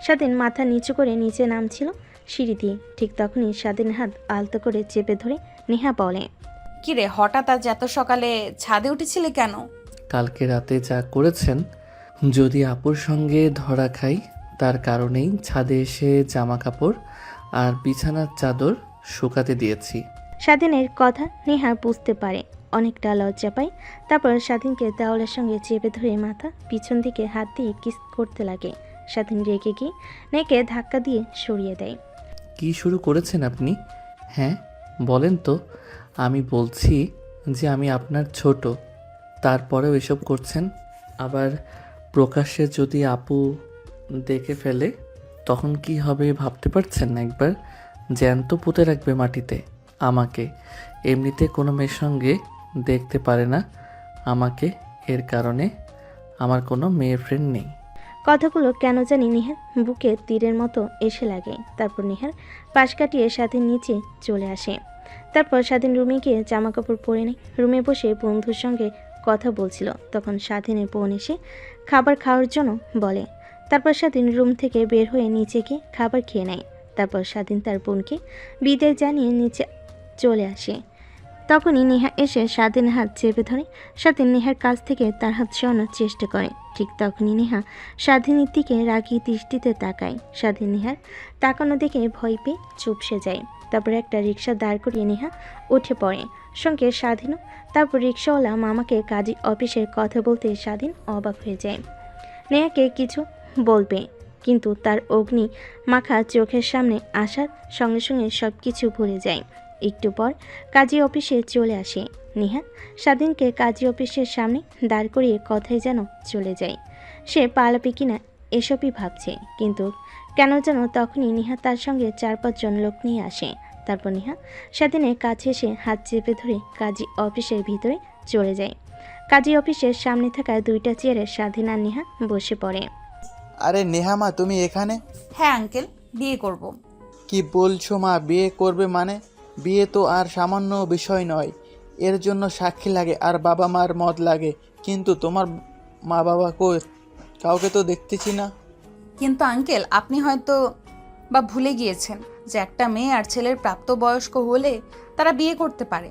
স্বাধীন মাথা নিচু করে নিচে নামছিল সিঁড়ি দিয়ে। ঠিক তখনই স্বাধীন হাত আলতো করে চেপে ধরে নেহা বলে, কিরে, হঠাৎ আজ এত সকালে ছাদে উঠেছিলে কেন? কালকে রাতে যা করেছেন, যদি আপুর সঙ্গে ধরা খাই তার কারণেই ছাদে এসে জামা কাপড় আর বিছানার চাদর শুকাতে দিয়েছি। স্বাধীনের কথা নেহা বুঝতে পারে, অনেকটা লজ্জা পায়। তারপর স্বাধীনকে দেওয়ালের সঙ্গে চেপে ধরে মাথা পিছন দিকে হাত দিয়ে কিস করতে লাগে। স্বাধীন রেগে গিয়ে নেকে ধাক্কা দিয়ে সরিয়ে দেয়। কি শুরু করেছেন আপনি? হ্যাঁ বলেন তো। আমি বলছি যে আমি আপনার ছোট, তারপরেও এসব করছেন। আবার প্রকাশ্যে যদি আপু দেখে ফেলে তখন কি হবে ভাবতে পারছেন? একবার জ্যান্ত পুঁতে রাখবে মাটিতে আমাকে। এমনিতে কোনো মেয়ের সঙ্গে দেখতে পারে না আমাকে, এর কারণে আমার কোনো মেয়ে ফ্রেন্ড নেই। কথাগুলো কেন জানি নেহার বুকে তীরের মতো এসে লাগে। তারপর নেহার পাশ কাটিয়ে স্বাধীন নিচে চলে আসে। তারপর স্বাধীন রুমে গিয়ে জামা কাপড় পরে নেয়। রুমে বসে বন্ধুর সঙ্গে কথা বলছিল, তখন স্বাধীনের বোন এসে খাবার খাওয়ার জন্য বলে। তারপর স্বাধীন রুম থেকে বের হয়ে নিচে গিয়ে খাবার খেয়ে নেয়। তারপর স্বাধীন তার বোনকে বিদায় জানিয়ে নিচে চলে আসে। তখনই নেহা এসে স্বাধীনের হাত চেপে ধরে। স্বাধীন নেহার কাছ থেকে তার হাত সরানোর চেষ্টা করে। ঠিক তখনই নেহা স্বাধীনের দিকে রাগী দৃষ্টিতে তাকায়। স্বাধীন নেহার তাকানো দেখে ভয় পেয়ে চুপসে যায়। তারপর একটা রিক্সা দাঁড় করিয়ে নেহা উঠে পড়ে, সঙ্গে স্বাধীনও। তারপর রিক্সাওয়ালা মামাকে কাজী অফিসের কথা বলতে স্বাধীন অবাক হয়ে যায়। নেহাকে কিছু বলবে, কিন্তু তার অগ্নি মাখা চোখের সামনে আসার সঙ্গে সঙ্গে সব কিছু ভুলে যায়। একটু পর কাজী অফিসে চলে আসে নেহা। স্বাধীনকে কাজী অফিসের সামনে দাঁড় করিয়ে কথায় যেন চলে যায়। সে পালাবে কিনা এসবই ভাবছে, কিন্তু কেন যেন তখনই নেহা তার সঙ্গে 4-5 জন লোক নিয়ে আসে। তারপর নেহা স্বাধীনের কাছে এসে হাত চেপে ধরে কাজী অফিসের ভিতরে চলে যায়। কাজী অফিসের সামনে থাকা 2টা চেয়ারে স্বাধীন আর নেহা বসে পড়ে। আরে নেহা মা, তুমি এখানে? হ্যাঁ আঙ্কেল, বিয়ে করব। কি বলছো মা? বিয়ে করবে মানে? বিয়ে তো আর সামান্য বিষয় নয়, এর জন্য সাক্ষী লাগে আর বাবা মার মত লাগে। কিন্তু তোমার মা বাবা কই? কাউকে তো দেখতেছি না। কিন্তু আঙ্কেল, আপনি হয়তো বা ভুলে গিয়েছেন যে একটা মেয়ে আর ছেলের প্রাপ্তবয়স্ক হলে তারা বিয়ে করতে পারে,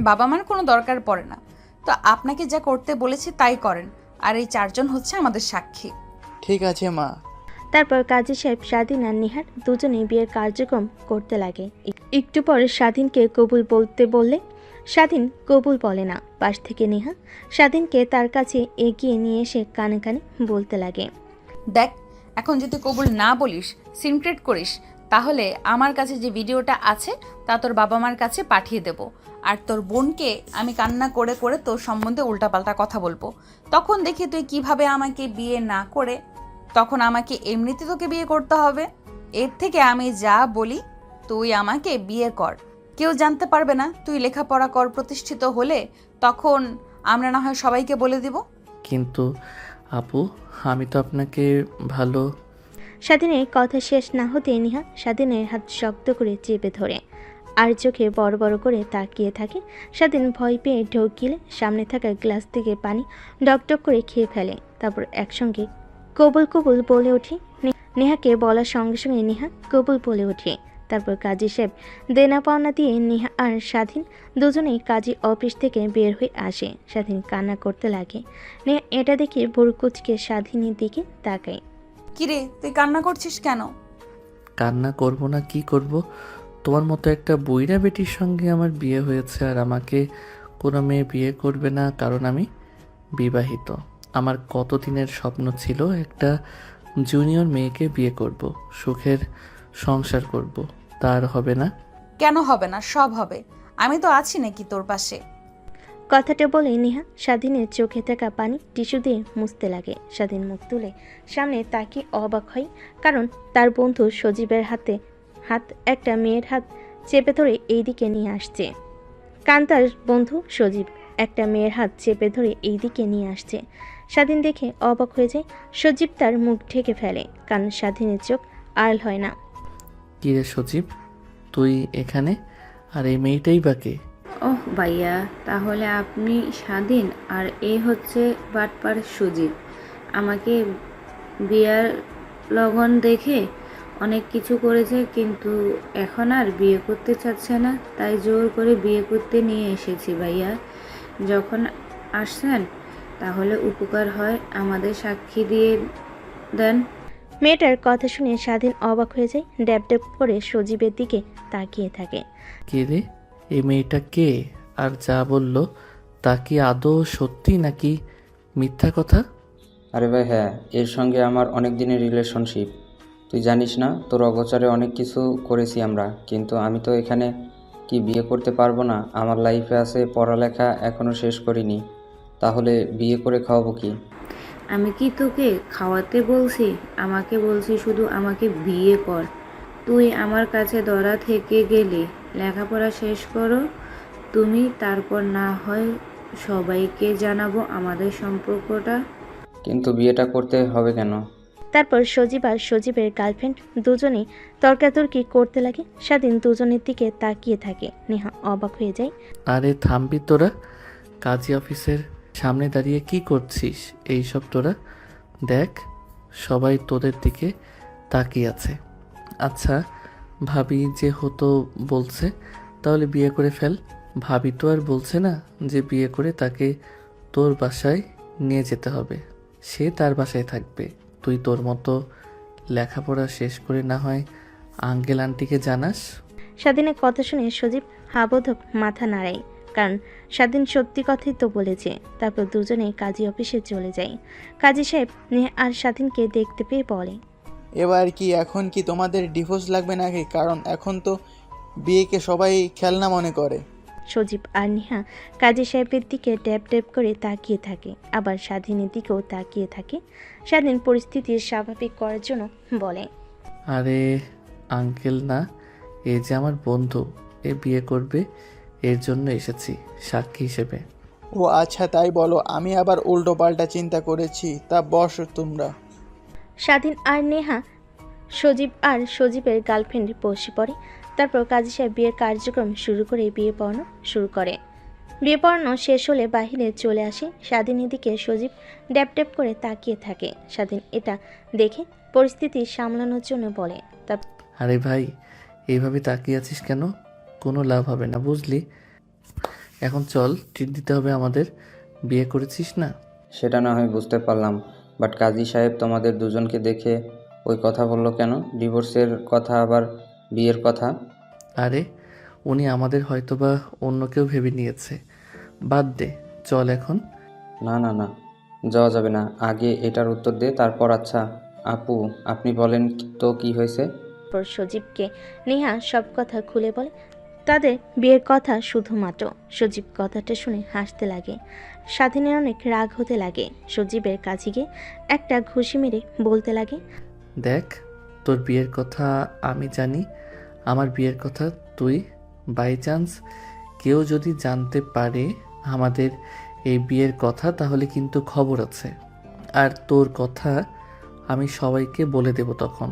বাবা মার কোনো দরকার পড়ে না। তো আপনাকে যা করতে বলেছি তাই করেন, আর এই 4 জন হচ্ছে আমাদের সাক্ষী। ঠিক আছে মা। তারপর কাজী সাহেব স্বাধীন আর নিহার দুজনেই বিয়ের কার্যক্রম করতে লাগে। একটু পরে স্বাধীনকে কবুল বলতে বললে স্বাধীন কবুল বলে না। পাশ থেকে নেহা স্বাধীনকে তার কাছে এগিয়ে নিয়ে এসে কানে কানে বলতে লাগে, দেখ, এখন যদি কবুল না বলিস, সিনক্রেট করিস, তাহলে আমার কাছে যে ভিডিওটা আছে তা তোর বাবা মার কাছে পাঠিয়ে দেব। আর তোর বোনকে আমি কান্না করে করে তোর সম্বন্ধে উল্টাপাল্টা কথা বলবো। তখন দেখি তুই কিভাবে আমাকে বিয়ে না করে, তখন আমাকে এমনিতে তোকে বিয়ে করতে হবে। এর থেকে আমি যা বলি তুই আমাকে বিয়ে কর, কেউ জানতে পারবে না। তুই লেখাপড়া কর, প্রতিষ্ঠিত হলে তখন আমরা না হয় সবাইকে বলে দিব। কিন্তু আপু, আমি তো আপনাকে ভালো। স্বাধীনের কথা শেষ না হতে নিহা স্বাধীনের হাত শক্ত করে চেপে ধরে আর চোখে বড় বড় করে তাকিয়ে থাকে। স্বাধীন ভয় পেয়ে ঢোক গিলে সামনে থাকা গ্লাস থেকে পানি ডকডক করে খেয়ে ফেলে। তারপর একসঙ্গে কবুল কবুল বলে ওঠে। নেহাকে বলার সঙ্গে সঙ্গে নেহা কবুল বলে ওঠে। তারপর কাজী সাহেব দেনা পাওনা দিয়ে নেহা আর স্বাধীন দুজনেই কাজী অফিস থেকে বের হয়ে আসে। স্বাধীন কান্না করতে লাগে। নেহা এটা দেখে ভোর কুচকে স্বাধীনের দিকে তাকায়। কিরে, তুই কান্না করছিস কেন? কান্না করব না কি করব? তোমার মতো একটা বুইড়া বেটির সঙ্গে আমার বিয়ে হয়েছে, আর আমাকে কোনো মেয়ে বিয়ে করবে না কারণ আমি বিবাহিত। আমার কতদিনের স্বপ্ন ছিল একটা জুনিয়র মেয়েকে বিয়ে করব, সুখের সংসার করব। তার হবে না? কেন হবে না? সব হবে। আমি তো আছি নাকি তোর পাশে? কথাটা বলে নেহা স্বাধীনের চোখে থাকা পানি টিস্যু দিয়ে মুছতে লাগে। স্বাধীন মুখ তুলে সামনে তাকিয়ে অবাক হয়, কারণ তার বন্ধু সজীবের হাত একটা মেয়ের হাত চেপে ধরে এইদিকে নিয়ে আসছে। কান্তার বন্ধু সজীব একটা মেয়ের হাত চেপে ধরে এইদিকে নিয়ে আসছে। স্বাধীন দেখে অবাক হয়ে যায়। সজীব তার মুখ ঢেকে ফেলে, কারণ স্বাধীনের চোখ আড়াল হয় না। কী রে সজীব, তুই এখানে? আর এই মেয়েটাই বা কে? ওহ ভাইয়া, তাহলে আপনি স্বাধীন আর এ হচ্ছে বাটপার সুজিত। আমাকে বিয়ার লগন দেখে অনেক কিছু করেছে, কিন্তু এখন আর বিয়ে করতে চাচ্ছে না, তাই জোর করে বিয়ে করতে নিয়ে এসেছি ভাইয়া। যখন আসছেন তাহলে উপকার হয়, আমাদের সাক্ষী দিয়ে দেন। মেয়েটার কথা শুনে স্বাধীন অবাক হয়ে যায়। ড্যাব ড্যাব করে সজীবের দিকে তাকিয়ে থাকে। কে রে? এই মেয়েটা কে? আর যা বললো তা কি আদৌ সত্যি নাকি মিথ্যা কথা? আরে ভাই হ্যাঁ, এর সঙ্গে আমার অনেক দিনের রিলেশনশিপ। তুই জানিস না, তোর অগোচরে অনেক কিছু করেছি আমরা, কিন্তু আমি তো এখানে কি বিয়ে করতে পারবো না? আমার লাইফে আছে পড়ালেখা, এখনও শেষ করিনি। তাহলে বিয়ে করে খাওয়াবো কি? আমি কি তোকে খাওয়াতে বলছি? আমাকে বলছি শুধু আমাকে বিয়ে কর। তুই আমার কাছে ধরা থেকে গেলি, লেখাপড়া শেষ করো তুমি, তারপর না হয় সবাইকে জানাবো আমাদের সম্পর্কটা। কিন্তু বিয়েটা করতে হবে কেন? তারপর সজীব আর সজীবের গার্লফ্রেন্ড দুজনেই তর্কাতর্কি করতে লাগে। স্বাধীন দুজনের দিকে তাকিয়ে থাকে। নেহা অবাক হয়ে যায়। আরে থামবি তোরা? কাজী অফিসের সামনে দাঁড়িয়ে কি করছিস এইসব তোরা? দেখ, সবাই তোদের দিকে তাকিয়ে আছে। আচ্ছা, ভাবি যে হতো বলছে, তাহলে বিয়ে করে ফেল। ভাবি তো আর বলছে না যে বিয়ে করে তাকে তোর বাসায় নিয়ে যেতে হবে। সে তার বাসায় থাকবে, তুই তোর মতো লেখাপড়া শেষ করে না হয় আঙ্কেল আন্টিকে জানাস। স্বাধীনের কথা শুনে সজীব হাবোধক মাথা নাড়ায়, কারণ স্বাধীন সত্যি কথাই তো বলেছে। তারপর দুজনে কাজী অফিসে চলে যায়। কাজী সাহেব নেহা আর স্বাধীনকে দেখতে পেয়ে বলে, এবার কি এখন কি তোমাদের ডিভোর্স লাগবে নাকি? কারণ এখন তো বিয়েকে সবাই খেলনা মনে করে। সজীব আর নেহা কাজী সাহেবের দিকে ড্যাব ড্যাব করে তাকিয়ে থাকে, আবার স্বাধীনের দিকেও তাকিয়ে থাকে। স্বাধীন পরিস্থিতি স্বাভাবিক করার জন্য বলে, আরে আঙ্কেল না, এ যে আমার বন্ধু, এ বিয়ে করবে, এর জন্য এসেছি সাক্ষী হিসেবে। ও আচ্ছা, তাই বলো। আমি আবার উল্টো পাল্টা চিন্তা করেছি। তা বসো তোমরা। স্বাধীন আর নেহা সজীব আর সজীবের গার্লফ্রেন্ড বসে পড়ে। তারপর কাজী সাহেব বিয়ের কার্যক্রম শুরু করে বিয়ে পড়ানো শুরু করে। বিয়ে পড়ানো শেষ হলে বাহিরে চলে আসে। স্বাধীনের দিকে সজীব ড্যাপ ড্যাপ করে তাকিয়ে থাকে। স্বাধীন এটা দেখে পরিস্থিতি সামলানোর জন্য বলে, আরে ভাই, এইভাবে তাকিয়ে আছিস কেন? কোনো লাভ হবে না, বুঝলি? এখন চল, ট্রিট দিতে হবে আমাদের। বিয়ে করেছিস না? সেটা না হয় বুঝতে পারলাম, বাট কাজী সাহেব তোমাদের দুজনকে দেখে ওই কথা বললো কেন? ডিভোর্সের কথা, আবার বিয়ের কথা? আরে উনি আমাদের হয়তোবা অন্য কেউ ভেবে নিয়েছে। বাদ দে, চল এখন। না না না, যাওয়া যাবে না। আগে এটার উত্তর দে, তারপর। আচ্ছা আপু, আপনি বলেন তো কি হয়েছে? তারপর সজীবকে নেহা সব কথা খুলে বলে তাদের বিয়ের কথা। শুধুমাত্র সজীব কথাটা শুনে হাসতে লাগে। স্বাধীনের অনেক রাগ হতে লাগে। সজীবের কাছে গিয়ে একটা ঘুষি মেরে বলতে লাগে, দেখ, তোর বিয়ের কথা আমি জানি, আমার বিয়ের কথা তুই। বাই চান্স কেউ যদি জানতে পারে আমাদের এই বিয়ের কথা, তাহলে কিন্তু খবর আছে। আর তোর কথা আমি সবাইকে বলে দেব তখন।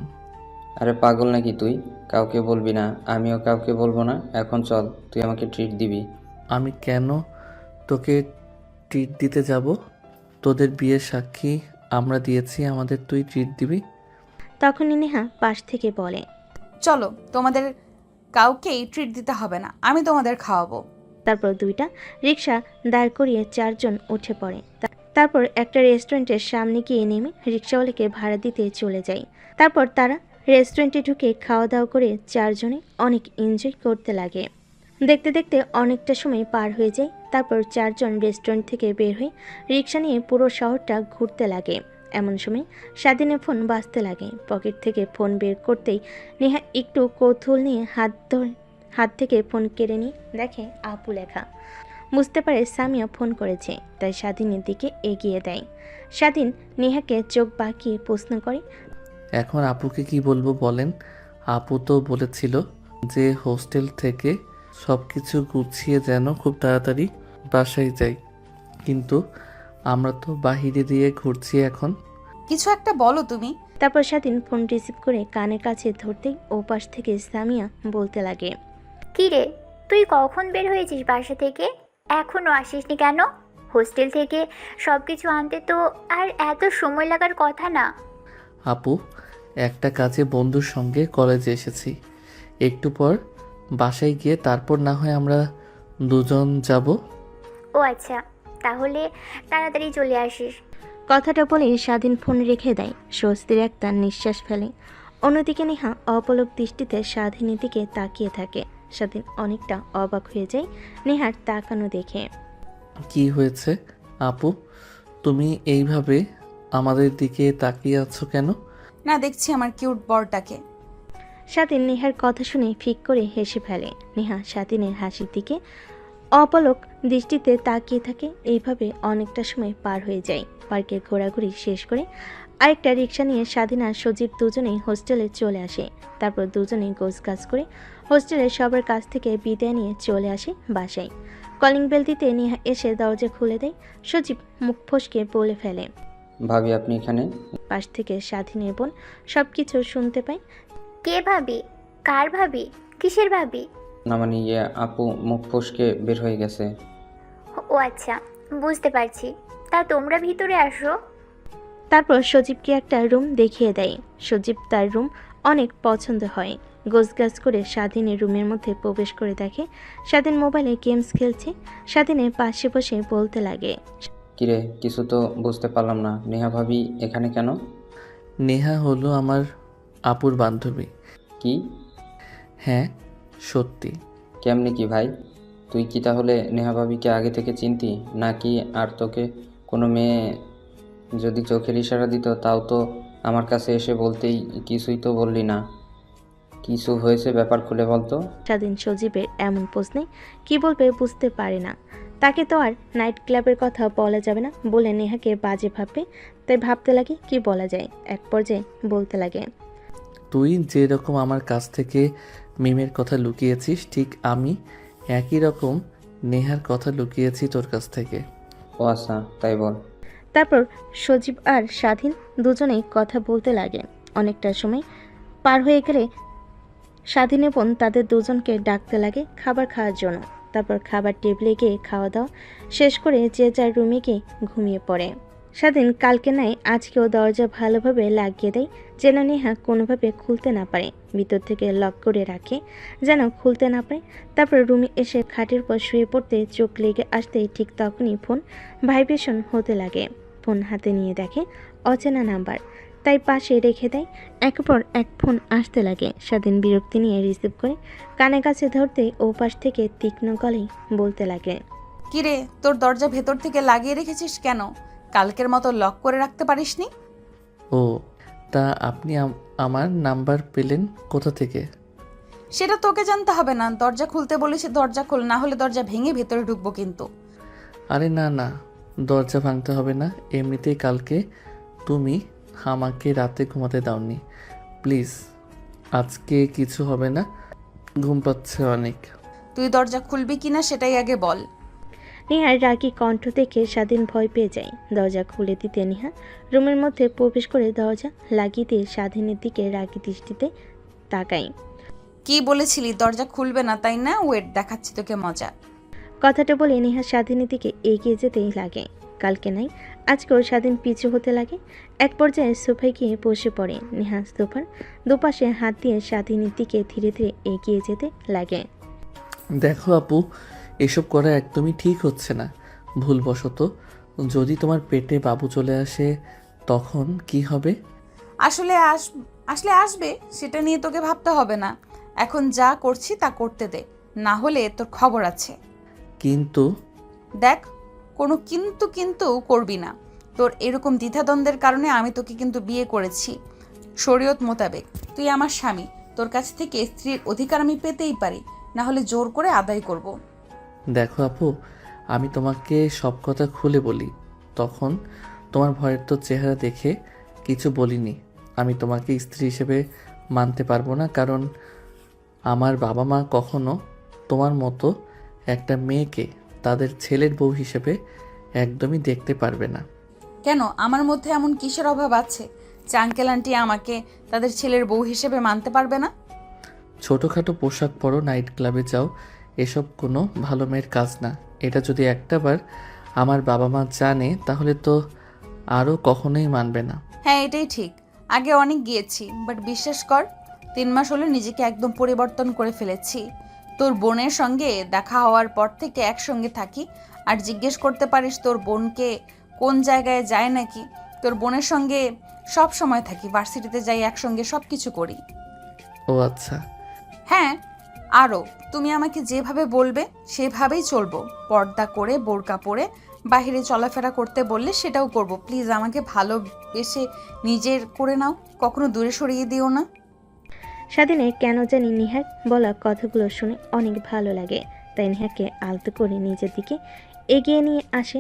আরে পাগল নাকি তুই? কাউকে বলবি না, আমিও কাউকে বলবো না। এখন চল, তুই আমাকে ট্রিট দিবি। আমি কেন তোকে ট্রিট দিতে যাব? তোদের বিয়ের সাক্ষী আমরা দিয়েছি, আমাদের তুই ট্রিট দিবি? তখনই নেহা পাশ থেকে বলে, চলো, তোমাদের কাউকেই ট্রিট দিতে হবে না, আমি তোমাদের খাওয়াবো। তারপর দুইটা রিক্সা দাঁড় করিয়ে চারজন উঠে পড়ে। তারপর একটা রেস্টুরেন্টের সামনে গিয়ে নেমে রিক্সাওয়ালাকে ভাড়া দিতে চলে যায়। তারপর তারা রেস্টুরেন্টে ঢুকে খাওয়া দাওয়া করে চারজনে অনেক এনজয় করতে লাগে। দেখতে দেখতে অনেকটা সময় পার হয়ে যায়। তারপর চারজন রেস্টুরেন্ট থেকে বের হয়ে রিক্সা নিয়ে পুরো শহরটা ঘুরতে লাগে। এমন সময় স্বাধীনের ফোন বাজতে লাগে। পকেট থেকে ফোন বের করতেই নেহা একটু কৌতূহল নিয়ে হাত থেকে ফোন কেড়ে নিয়ে দেখে আপু লেখা। বুঝতে পারে সামিয়া ফোন করেছে, তাই স্বাধীনের দিকে এগিয়ে দেয়। স্বাধীন নেহাকে চোখ বাঁকিয়ে প্রশ্ন করে, এখন আপুকে কি বলবো বলেন? আপু তো বলেছিল যে হোস্টেল থেকে সব কিছু গুছিয়ে যেন খুব তাড়াতাড়ি বাসায় যাই, কিন্তু আমরা তো বাহিরে দিয়ে ঘুরছি এখন। কিছু একটা বলো তুমি। তারপর স্বাধীন ফোন রিসিভ করে কানের কাছে ধরতেই ওপাশ থেকে সামিয়া বলতে লাগে, কি রে, তুই কখন বের হয়েছিস বাসা থেকে? এখনও আসিসনি কেন? হোস্টেল থেকে সব কিছু আনতে তো আর এত সময় লাগার কথা না। আপু, একটা কাজে বন্ধুর সঙ্গে কলেজে এসেছি, একটু পর বাসায় গিয়ে তারপর না হয় আমরা দুজন যাব। ও আচ্ছা, তাহলে তাড়াতাড়ি চলে আসিস। কথাটা বলে স্বাধীন ফোন রেখে দেয়। স্বস্তির একটা নিঃশ্বাস ফেলে। অন্যদিকে নেহা অপলক দৃষ্টিতে স্বাধীনের দিকে তাকিয়ে থাকে। স্বাধীন অনেকটা অবাক হয়ে যায় নেহার তাকানো দেখে। কি হয়েছে আপু, তুমি এইভাবে আমাদের দিকে তাকিয়ে আছো কেন? না, দেখছি আমার কিউট বরটাকে। স্বাধীন নেহার কথা শুনে ফিক করে হেসে ফেলে। নেহা স্বাধীনের হাসির দিকে অপলক দৃষ্টিতে তাকিয়ে থাকে। এইভাবে অনেকটা সময় পার হয়ে যায়। পার্কে ঘোরাঘুরি শেষ করে আরেকটা রিক্সা নিয়ে স্বাধীন আর সজীব দুজনেই হোস্টেলে চলে আসে। তারপর দুজনেই গোছগাছ করে হোস্টেলের সবার কাছ থেকে বিদায় নিয়ে চলে আসে বাসায়। কলিং বেল দিতে নেহা এসে দরজা খুলে দেয়। সজীব মুখ ফসকে বলে ফেলে, ভাবি আপনি এখানে? পাশ থেকে স্বাধীনের বোন সব কিছু শুনতে পায়। কে ভাবি? কার ভাবি? কিসের ভাবি? না মানে আপু মুখ ফসকে বের হয়ে গেছে। ও আচ্ছা, বুঝতে পারছি। তা তোমরা ভিতরে আসো। তারপর সজীবকে একটা রুম দেখিয়ে দেয়। সজীব তার রুম অনেক পছন্দ হয়। গোছগাছ করে স্বাধীনের রুমের মধ্যে প্রবেশ করে দেখে স্বাধীন মোবাইলে গেমস খেলছে। স্বাধীনের পাশে বসে বলতে লাগে, কিরে, কিছু তো বুঝতে পারলাম না। নেহা ভাবি এখানে কেন? নেহা হলো আমার আপুর বান্ধবী। কি? হ্যাঁ, সত্যি। কেমনি কি ভাই? তুই কি তাহলে নেহা ভাবিকে আগে থেকে চিনতি নাকি? আর তোকে কোনো মেয়ে যদি চোখের ইশারা দিত তাও তো আমার কাছে এসে বলতেই, কিছুই তো বললি না। কিছু হয়েছে, ব্যাপার খুলে বলতো। স্বাধীন সজীবের এমন প্রশ্নে কি বলবে বুঝতে পারে না। তাকে তো আর নাইট ক্লাবের কথা বলা যাবে না বলে নেহাকে বাজে ভাববে, তাই ভাবতে লাগে কি বলা যায়। এক পর্যায়ে বলতে লাগে, তুই যেরকম আমার কাছ থেকে মিমের কথা লুকিয়েছিস, ঠিক আমি একই রকম নেহার কথা লুকিয়েছি তোর কাছ থেকে। ও আচ্ছা, তাই বল। তারপর সজীব আর স্বাধীন দুজনেই কথা বলতে লাগে। অনেকটা সময় পার হয়ে গেলে স্বাধীনের বোন তাদের দুজনকে ডাকতে লাগে খাবার খাওয়ার জন্য। তারপর খাবার টেবিলে গিয়ে খাওয়া দাওয়া শেষ করে যে যার রুমে গিয়ে ঘুমিয়ে পড়ে। স্বাধীন কালকে নাই আজকেও দরজা ভালোভাবে লাগিয়ে দেয়, যেন নেহা কোনোভাবে খুলতে না পারে। ভিতর থেকে লক করে রাখে যেন খুলতে না পারে। তারপর রুমে এসে খাটের পর শুয়ে পড়তে চোখ লেগে আসতেই ঠিক তখনই ফোন ভাইব্রেশন হতে লাগে। ফোন হাতে নিয়ে দেখে অচেনা নাম্বার, তাই পাশে রেখে দেয়। একের পর এক ফোন আসতে লাগে। স্বাধীন বিরক্তি নিয়ে রিসিভ করে কানে কাছে ধরতেই ও পাশ থেকে তীক্ষ্ণ গলায় বলতে লাগে, কিরে, তোর দরজা ভেতর থেকে লাগিয়ে রেখেছিস কেন? কালকের মতো লক করে রাখতে পারিসনি? ও, তা আপনি আমার নাম্বার পেলেন কোথা থেকে? সেটা তোকে জানতে হবে না। দরজা খুলতে বলেছি, দরজা খোল, না হলে দরজা ভেঙে ভেতরে ঢুকবো কিন্তু। আরে না না, দরজা ভাঙতে হবে না। এমনিতেই কালকে তুমি আমাকে রাতে ঘুমাতে দাওনি। প্লিজ, আজকে কিছু হবে না, ঘুম পাচ্ছে অনেক। তুই দরজা খুলবি কিনা সেটাই আগে বল। নেহার রাগী কণ্ঠ দেখে স্বাধীন ভয় পেয়ে যায়। দরজা খুলে দিতে নেহা রুমের মধ্যে প্রবেশ করে দরজা লাগিয়ে দিয়ে স্বাধীনের দিকে রাগী দৃষ্টিতে তাকায়। কি বলেছিলি দরজা খুলবে না, তাই না? ওয়েট, দেখাচ্ছি তোকে মজা। কথাটা বলে নেহা স্বাধীনের দিকে এগিয়ে যেতেই লাগে। কালকে নাই আজকেও স্বাধীন পিছু হতে লাগে। এক পর্যায়ে সোফায় গিয়ে বসে পড়ে। নেহা সোফার দুপাশে হাত দিয়ে স্বাধীনের দিকে ধীরে ধীরে এগিয়ে যেতে লাগে। দেখো আপু, এসব করা একদমই ঠিক হচ্ছে না। ভুলবশত যদি তোমার পেটে বাবু চলে আসে তখন কি হবে? আসলে আসবে, সেটা নিয়ে তোকে ভাবতে হবে না। এখন যা করছি তা করতে দে, না হলে তোর খবর আছে। কিন্তু দেখ, কোনো কিন্তু করবি না। তোর এরকম দ্বিধাদ্বন্দ্বের কারণে আমি তোকে কিন্তু বিয়ে করেছি শরীয়ত মোতাবেক। তুই আমার স্বামী, তোর কাছ থেকে স্ত্রীর অধিকার আমি পেতেই পারি, না হলে জোর করে আদায় করব। দেখো আপু, আমি তোমাকে সব কথা খুলে বলি, তখন তোমার ভয়ের তো চেহারা দেখে কিছু বলিনি। আমি তোমাকে স্ত্রী হিসেবে মানতে পারবো না, কারণ আমার বাবা মা কখনো তোমার মতো একটা মেয়েকে তাদের ছেলের বউ হিসেবে একদমই দেখতে পারবে না। কেন, আমার মধ্যে এমন কিসের অভাব আছে যে আঙ্কেল আন্টি আমাকে তাদের ছেলের বউ হিসেবে মানতে পারবে না? ছোটোখাটো পোশাক পরো, নাইট ক্লাবে যাও, এসব কোনো ভালো মেয়ের কাজ না। এটা যদি একটাবার আমার বাবা মা জানে তাহলে তো আরও কখনোই মানবে না। হ্যাঁ, এটাই ঠিক। আগে অনেক গিয়েছি, বাট বিশ্বাস কর 3 মাস হলো নিজেকে একদম পরিবর্তন করে ফেলেছি। তোর বোনের সঙ্গে দেখা হওয়ার পর থেকে একসঙ্গে থাকি। আর জিজ্ঞেস করতে পারিস তোর বোনকে কোন জায়গায় যায় নাকি? তোর বোনের সঙ্গে সব সময় থাকি, ভার্সিটিতে যাই একসঙ্গে, সব কিছু করি। ও আচ্ছা। হ্যাঁ, আরও তুমি আমাকে যেভাবে বলবে সেভাবেই চলবো। পর্দা করে বোরকা পরে বাইরে চলাফেরা করতে বললে সেটাও করব। প্লিজ আমাকে ভালোবেসে নিজের করে নাও, কখনো দূরে সরিয়ে দিও না। স্বাধীনের কেন জানি নেহার বলা কথাগুলো শুনে অনেক ভালো লাগে, তাই নেহাকে আলতো করে নিজের দিকে এগিয়ে নিয়ে আসে।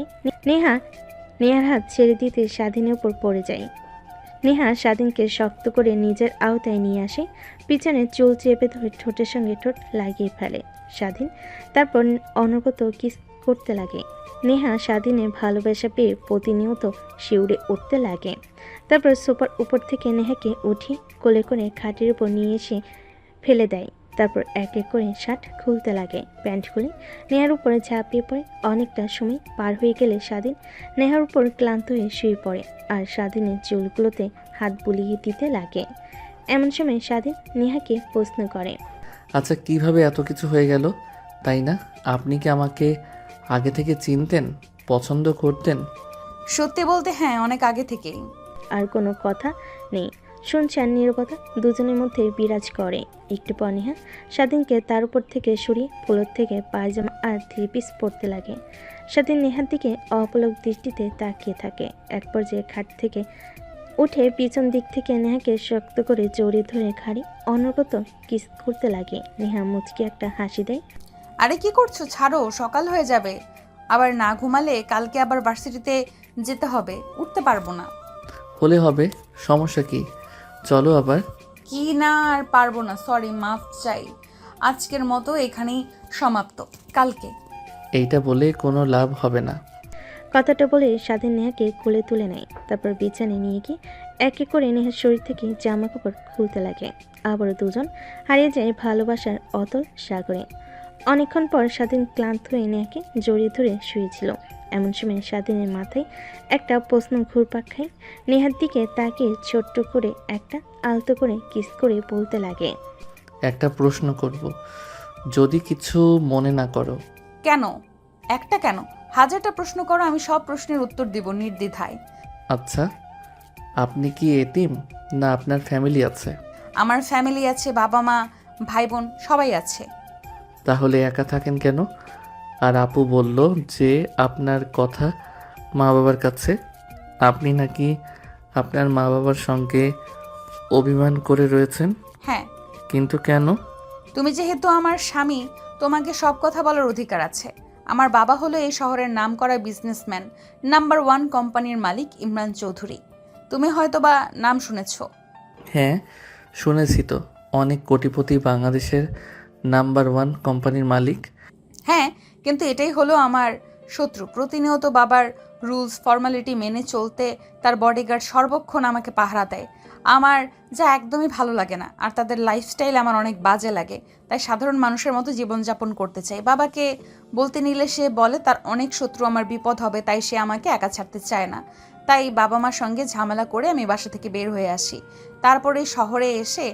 নেহার হাত ছেড়ে দিতে স্বাধীনের উপর পড়ে যায়। নেহা স্বাধীনকে শক্ত করে নিজের আওতায় নিয়ে আসে, পিছনে চুল চেপে ধরে ঠোঁটের সঙ্গে ঠোঁট লাগিয়ে ফেলে স্বাধীন। তারপর অনবরত কিস করতে লাগে। নেহা স্বাধীনের ভালোবাসা পেয়ে প্রতিনিয়ত শিউরে উঠতে লাগে। তারপর সোফার উপর থেকে নেহাকে উঠিয়ে কোলে করে খাটের উপর নিয়ে এসে ফেলে দেয়। তারপর এক এক করে শার্ট খুলতে লাগে। প্যান্ট খুলে নেহার উপরে ঝাঁপিয়ে পড়ে। অনেকটা সময় পার হয়ে গেলে স্বাধীন নেহার উপর ক্লান্ত হয়ে শুয়ে পড়ে আর স্বাধীনের চুলগুলোতে হাত বুলিয়ে দিতে লাগে। এমন সময় স্বাধীন নেহাকে প্রশ্ন করে, আচ্ছা, কিভাবে এত কিছু হয়ে গেল? তাই না, আপনি কি আমাকে আগে থেকে চিনতেন, পছন্দ করতেন? সত্যি বলতে হ্যাঁ, অনেক আগে থেকেই। আর কোনো কথা নেই। শুনছে আর নীরবতা দুজনের মধ্যে বিরাজ করে। একটু পর নেহা স্বাধীনকে তার উপর থেকে সরিয়ে ফ্লোর থেকে পায়জামা আর 3 পিস পরতে লাগে। স্বাধীন নেহার দিকে অপলক দৃষ্টিতে তাকিয়ে থাকে। এক পর্যায়ে খাট থেকে উঠে পিছন দিক থেকে নেহাকে শক্ত করে জড়িয়ে ধরে ঘাড়ি অনবরত কিস করতে লাগে। নেহা মুচকি একটা হাসি দেয়। আরে কি করছো, ছাড়ো, সকাল হয়ে যাবে। আবার না ঘুমালে কালকে আবার ভার্সিটিতে যেতে হবে, উঠতে পারবো না। হলে হবে, সমস্যা কি? চলো আবার। কি না, আর পারবো না, সরি, মাফ চাই। আজকের মতো এখানেই সমাপ্ত, কালকে। এইটা বলে কোনো লাভ হবে না। কথাটা বলে স্বাধীন নেহাকে কোলে তুলে নেয়। তারপর বিছানায় নিয়ে গিয়ে এক এক করে নেহার শরীর থেকে জামা কাপড় খুলতে লাগে। আবারও দুজন হারিয়ে যায় ভালোবাসার অতল সাগরে। অনেকক্ষণ পর স্বাধীন ক্লান্ত হয়ে নেহাকে জড়িয়ে ধরে শুয়েছিল। এমন সময় স্বাধীনের মাথায় একটা প্রশ্ন ঘুরপাক খায়। নেহার দিকে তাকিয়ে ছোট্ট করে একটা আলতো করে কিস করে বলতে লাগে, একটা প্রশ্ন করব, যদি কিছু মনে না করো। কেন? একটা কেন, হাজারটা প্রশ্ন করো, আমি সব প্রশ্নের উত্তর দিব নির্দ্বিধায়। আচ্ছা, আপনি কি এতিম না আপনার ফ্যামিলি আছে? আমার ফ্যামিলি আছে, বাবা মা ভাই বোন সবাই আছে। তাহলে একা থাকেন কেন? আর আপু বলল যে আপনার কথা মা বাবার কাছে, আপনি নাকি আপনার মা বাবার সঙ্গে অভিমান করে রয়েছেন। হ্যাঁ, কিন্তু কেন? তুমি যেহেতু আমার স্বামী, তোমাকে সব কথা বলার অধিকার আছে। আমার বাবা হলো এই শহরের নামকরা বিজনেসম্যান, নাম্বার 1 কোম্পানির মালিক ইমরান চৌধুরী। তুমি হয়তোবা নাম শুনেছো। হ্যাঁ, শুনেছি তো, অনেক কোটিপতি বাংলাদেশের নাম্বার 1 কোম্পানির মালিক। হ্যাঁ, কিন্তু এটাই হলো আমার শত্রু। প্রতিনিয়ত বাবার রুলস ফর্মালিটি মেনে চলতে তার বডিগার্ড সর্বক্ষণ আমাকে পাহারা দেয়। আমার যা একদমই ভালো লাগে না, আর তাদের লাইফস্টাইল আমার অনেক বাজে লাগে। তাই সাধারণ মানুষের মতো জীবনযাপন করতে চাই। বাবাকে বলতে নিলে সে বলে তার অনেক শত্রু, আমার বিপদ হবে, তাই সে আমাকে একা ছাড়তে চায় না। তাই বাবা মার সঙ্গে ঝামেলা করে আমি বাসা থেকে বের হয়ে আসি। তারপরে শহরে এসে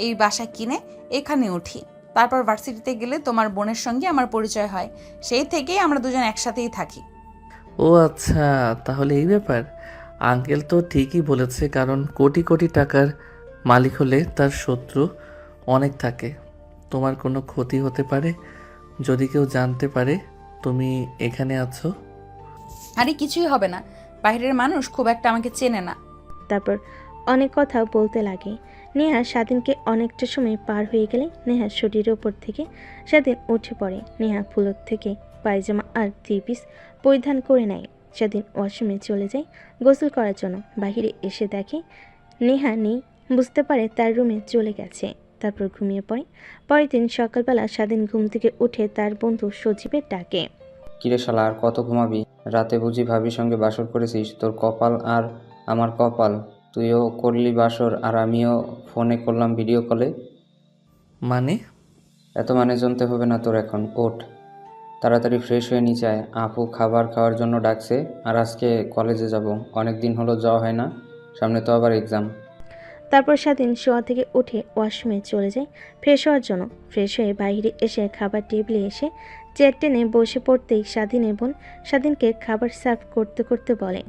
এই বাসা কিনে এখানে উঠি। তারপর ভার্সিটিতে গেলে তোমার বোনের সঙ্গে আমার পরিচয় হয়। সেই থেকেই আমরা দুজন একসাথেই থাকি। ও আচ্ছা, তাহলে এই ব্যাপার। আঙ্কেল তো ঠিকই বলেছে, কারণ কোটি কোটি টাকার মালিক হলে তার শত্রু অনেক থাকে। তোমার কোনো ক্ষতি হতে পারে যদি কেউ জানতে পারে তুমি এখানে আছো। আরে কিছুই হবে না, বাইরের মানুষ খুব একটা আমাকে চেনে না। তারপর অনেক কথা বলতে লাগে। নেহা স্বাধীনকে অনেকটা সময় পার হয়ে গেলে নেহার শরীরের ওপর থেকে স্বাধীন উঠে পড়ে। নেহা ফুলোর থেকে পায়জামা আর 3 পিস পরিধান করে নেয়। স্বাধীন ওয়াশরুমে চলে যায় গোসল করার জন্য। বাহিরে এসে দেখে নেহা নেই, বুঝতে পারে তার রুমে চলে গেছে। তারপর ঘুমিয়ে পড়ে। পরের দিন সকালবেলা স্বাধীন ঘুম থেকে উঠে তার বন্ধু সজীবের ডাকে, কিরে শালা, আর কত ঘুমাবি? রাতে বুঝি ভাবির সঙ্গে বাসর করেছিস? তোর কপাল আর আমার কপাল, তুইও করলি বাসর আর আমিও ফোনে করলাম ভিডিও কলে। মানে? এত মানে জানতে হবে না তোর এখন, ওঠ তাড়াতাড়ি ফ্রেশ হয়ে নিচে আয়। আপু খাবার খাওয়ার জন্য ডাকছে, আর আজকে কলেজে যাব, অনেক দিন হলো যাওয়া হয় না, সামনে তো আবার এক্সাম। তারপর স্বাধীন শোয়া থেকে উঠে ওয়াশরুমে চলে যায় ফ্রেশ হওয়ার জন্য। ফ্রেশ হয়ে বাইরে এসে খাবার টেবিলে এসে চেয়ার টেনে বসে পড়তেই স্বাধীনের বোন স্বাধীনকে খাবার সার্ভ করতে করতে বলে,